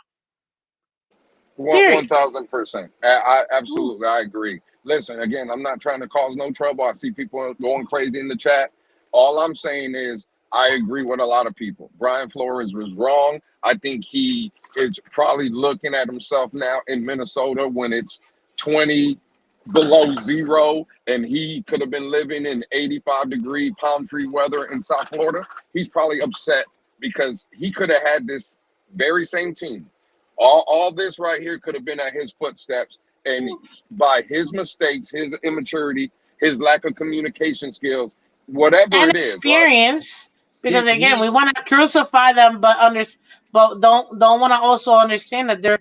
1,000%. I absolutely, I agree. Listen, again, I'm not trying to cause no trouble. I see people going crazy in the chat. All I'm saying is I agree with a lot of people. Brian Flores was wrong. I think he is probably looking at himself now in Minnesota when it's 20 below zero and he could have been living in 85-degree palm tree weather in South Florida. He's probably upset because he could have had this very same team. All this right here could have been at his footsteps, and by his mistakes, his immaturity, his lack of communication skills, whatever and it is, experience. Right? Because again, we want to crucify them, but don't want to also understand that they're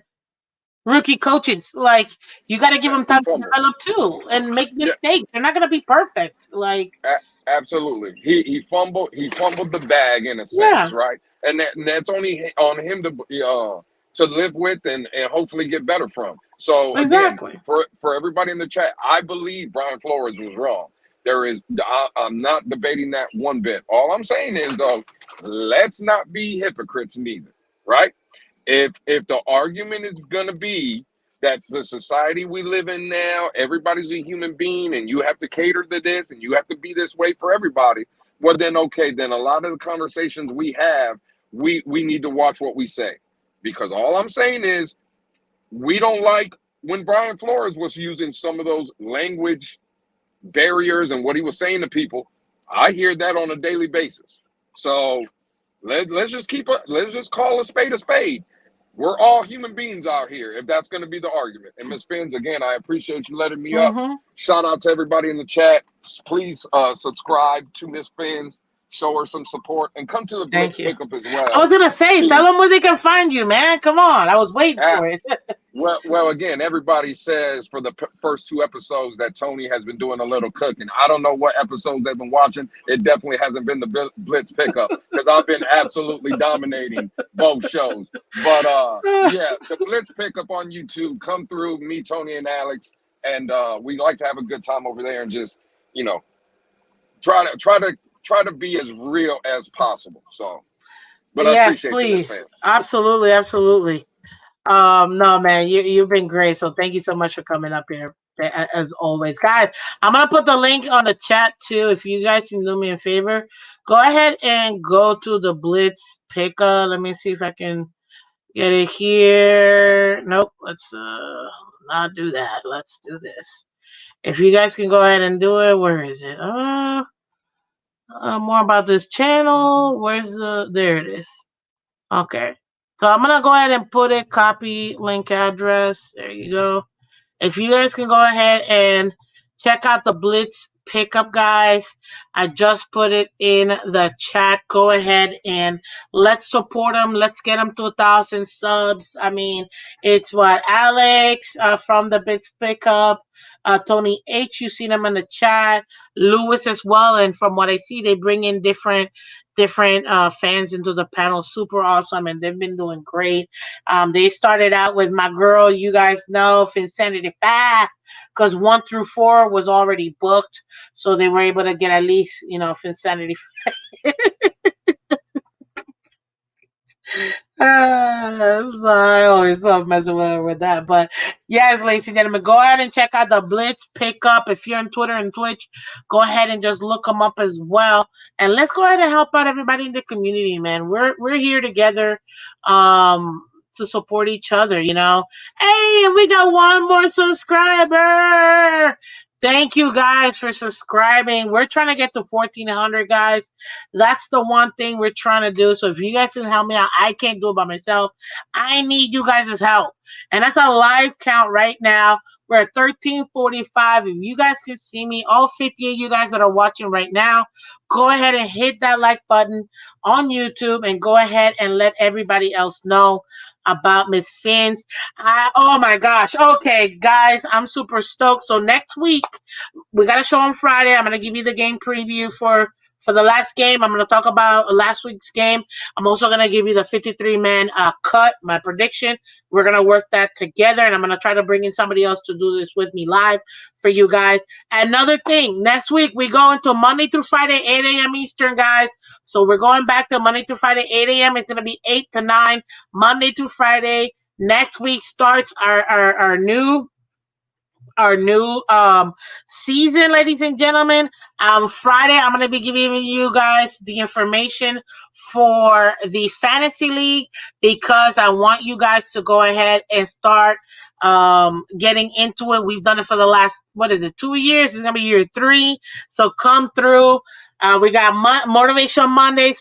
rookie coaches. Like, you got to give them time to develop too and make mistakes. Yeah. They're not going to be perfect. Like, absolutely, he fumbled the bag in a sense, right? And that's only on him to live with and hopefully get better from. So exactly. Again, for everybody in the chat, I believe Brian Flores was wrong. I'm not debating that one bit. All I'm saying is, though, let's not be hypocrites neither, right? If the argument is gonna be that the society we live in now, everybody's a human being and you have to cater to this and you have to be this way for everybody, well then okay, then a lot of the conversations we have, we need to watch what we say. Because all I'm saying is we don't like when Brian Flores was using some of those language barriers and what he was saying to people. I hear that on a daily basis. So let's just call a spade a spade. We're all human beings out here, if that's going to be the argument. And Ms. Phins, again, I appreciate you letting me up. Shout out to everybody in the chat. Please subscribe to Ms. Phins. show her some support, and come to the Blitz Thank you. pickup as I was well. gonna say, tell She, them where they can find you, man. Come on, I was waiting ah, for it. well, again, everybody says for the first two episodes that Tony has been doing a little cooking. I don't know what episodes they've been watching. It definitely hasn't been the Blitz pickup because I've been absolutely dominating both shows. But yeah, the Blitz pickup on YouTube, come through, me, Tony, and Alex, and we like to have a good time over there and just, you know, try to be as real as possible. So, but I Yes, appreciate you, Miss please. Fan. Absolutely, absolutely. No, man, you've been great. So thank you so much for coming up here, as always, guys. I'm gonna put the link on the chat too. If you guys can do me a favor, go ahead and go to the Blitz pickup. Let me see if I can get it here. Nope. Let's not do that. Let's do this. If you guys can go ahead and do it, where is it? More about this channel. Where's the? There it is. Okay. So I'm gonna go ahead and put it. Copy link address. There you go. If you guys can go ahead and check out the Blitz pickup, guys. I just put it in the chat. Go ahead and let's support them. Let's get them to 1,000 subs. I mean, it's what Alex from the Blitz pickup, Tony H. You see them in the chat, Lewis as well. And from what I see, they bring in different fans into the panel. Super awesome, and they've been doing great. They started out with my girl, you guys know, Finsanity 5, because 1 through 4 was already booked, so they were able to get at least, Finsanity. So I always love messing with that. But yes, ladies and gentlemen, go ahead and check out the Blitz pickup. If you're on Twitter and Twitch, go ahead and just look them up as well. And let's go ahead and help out everybody in the community, man. We're here together to support each other, Hey, and we got one more subscriber. Thank you guys for subscribing. We're trying to get to 1,400, guys. That's the one thing we're trying to do. So if you guys can help me out, I can't do it by myself. I need you guys' help. And that's a live count right now. We're at 1345. If you guys can see me, all 50 of you guys that are watching right now, go ahead and hit that like button on YouTube and go ahead and let everybody else know about Miss Phins. Oh my gosh. Okay, guys, I'm super stoked. So next week, we got a show on Friday. I'm going to give you the game preview for the last game. I'm going to talk about last week's game. I'm also going to give you the 53-man cut, my prediction. We're going to work that together, and I'm going to try to bring in somebody else to do this with me live for you guys. Another thing, next week, we go into Monday through Friday, 8 a.m. Eastern, guys. So we're going back to Monday through Friday, 8 a.m. It's going to be 8 to 9, Monday through Friday. Next week starts our new season, ladies and gentlemen. Friday, I'm going to be giving you guys the information for the fantasy league because I want you guys to go ahead and start getting into it. We've done it for the last 2 years. It's going to be year 3. So come through. We got Motivation Mondays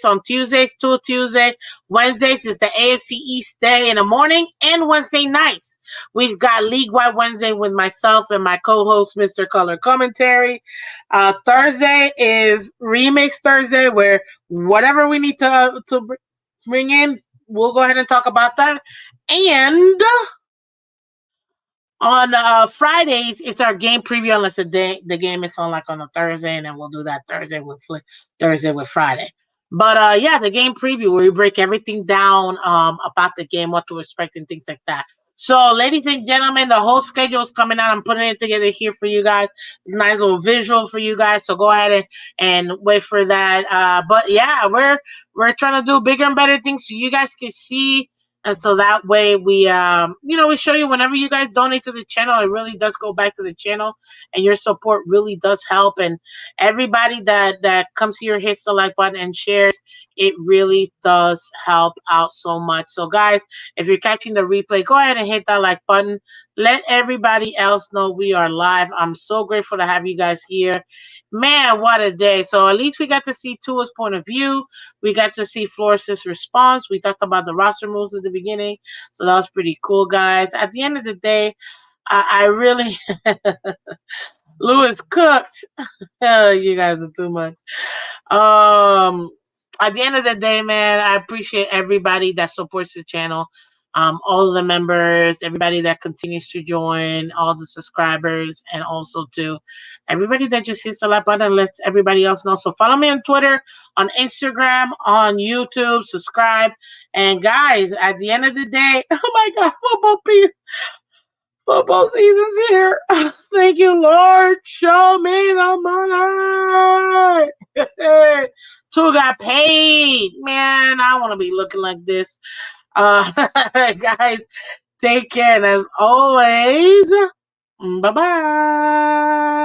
on Tuesdays, Tuesday. Wednesdays is the AFC East day in the morning, and Wednesday nights. We've got League Wide Wednesday with myself and my co-host, Mr. Color Commentary. Thursday is Remix Thursday, where whatever we need to bring in, we'll go ahead and talk about that. And on Fridays, it's our game preview, unless the game is on on a Thursday, and then we'll do that Thursday with Friday. But yeah, the game preview where we break everything down about the game, what to expect, and things like that. So, ladies and gentlemen, the whole schedule is coming out. I'm putting it together here for you guys. It's a nice little visual for you guys. So go ahead and wait for that. But yeah, we're trying to do bigger and better things so you guys can see. And so that way we show you whenever you guys donate to the channel, it really does go back to the channel, and your support really does help. And everybody that comes here, hits the like button and shares, it really does help out so much. So guys, if you're catching the replay, go ahead and hit that like button. Let everybody else know we are live. I'm so grateful to have you guys here. Man, what a day. So at least we got to see TUA's point of view. We got to see Flores' response. We talked about the roster moves at the beginning. So that was pretty cool, guys. At the end of the day, I really Lewis cooked. You guys are too much. At the end of the day, man, I appreciate everybody that supports the channel. All of the members, everybody that continues to join, all the subscribers, and also to everybody that just hits the like button and lets everybody else know. So follow me on Twitter, on Instagram, on YouTube, subscribe. And guys, at the end of the day, oh my God, football season's here. Thank you, Lord. Show me the money. Two got paid. Man, I want to be looking like this. Guys, take care. And as always, bye-bye.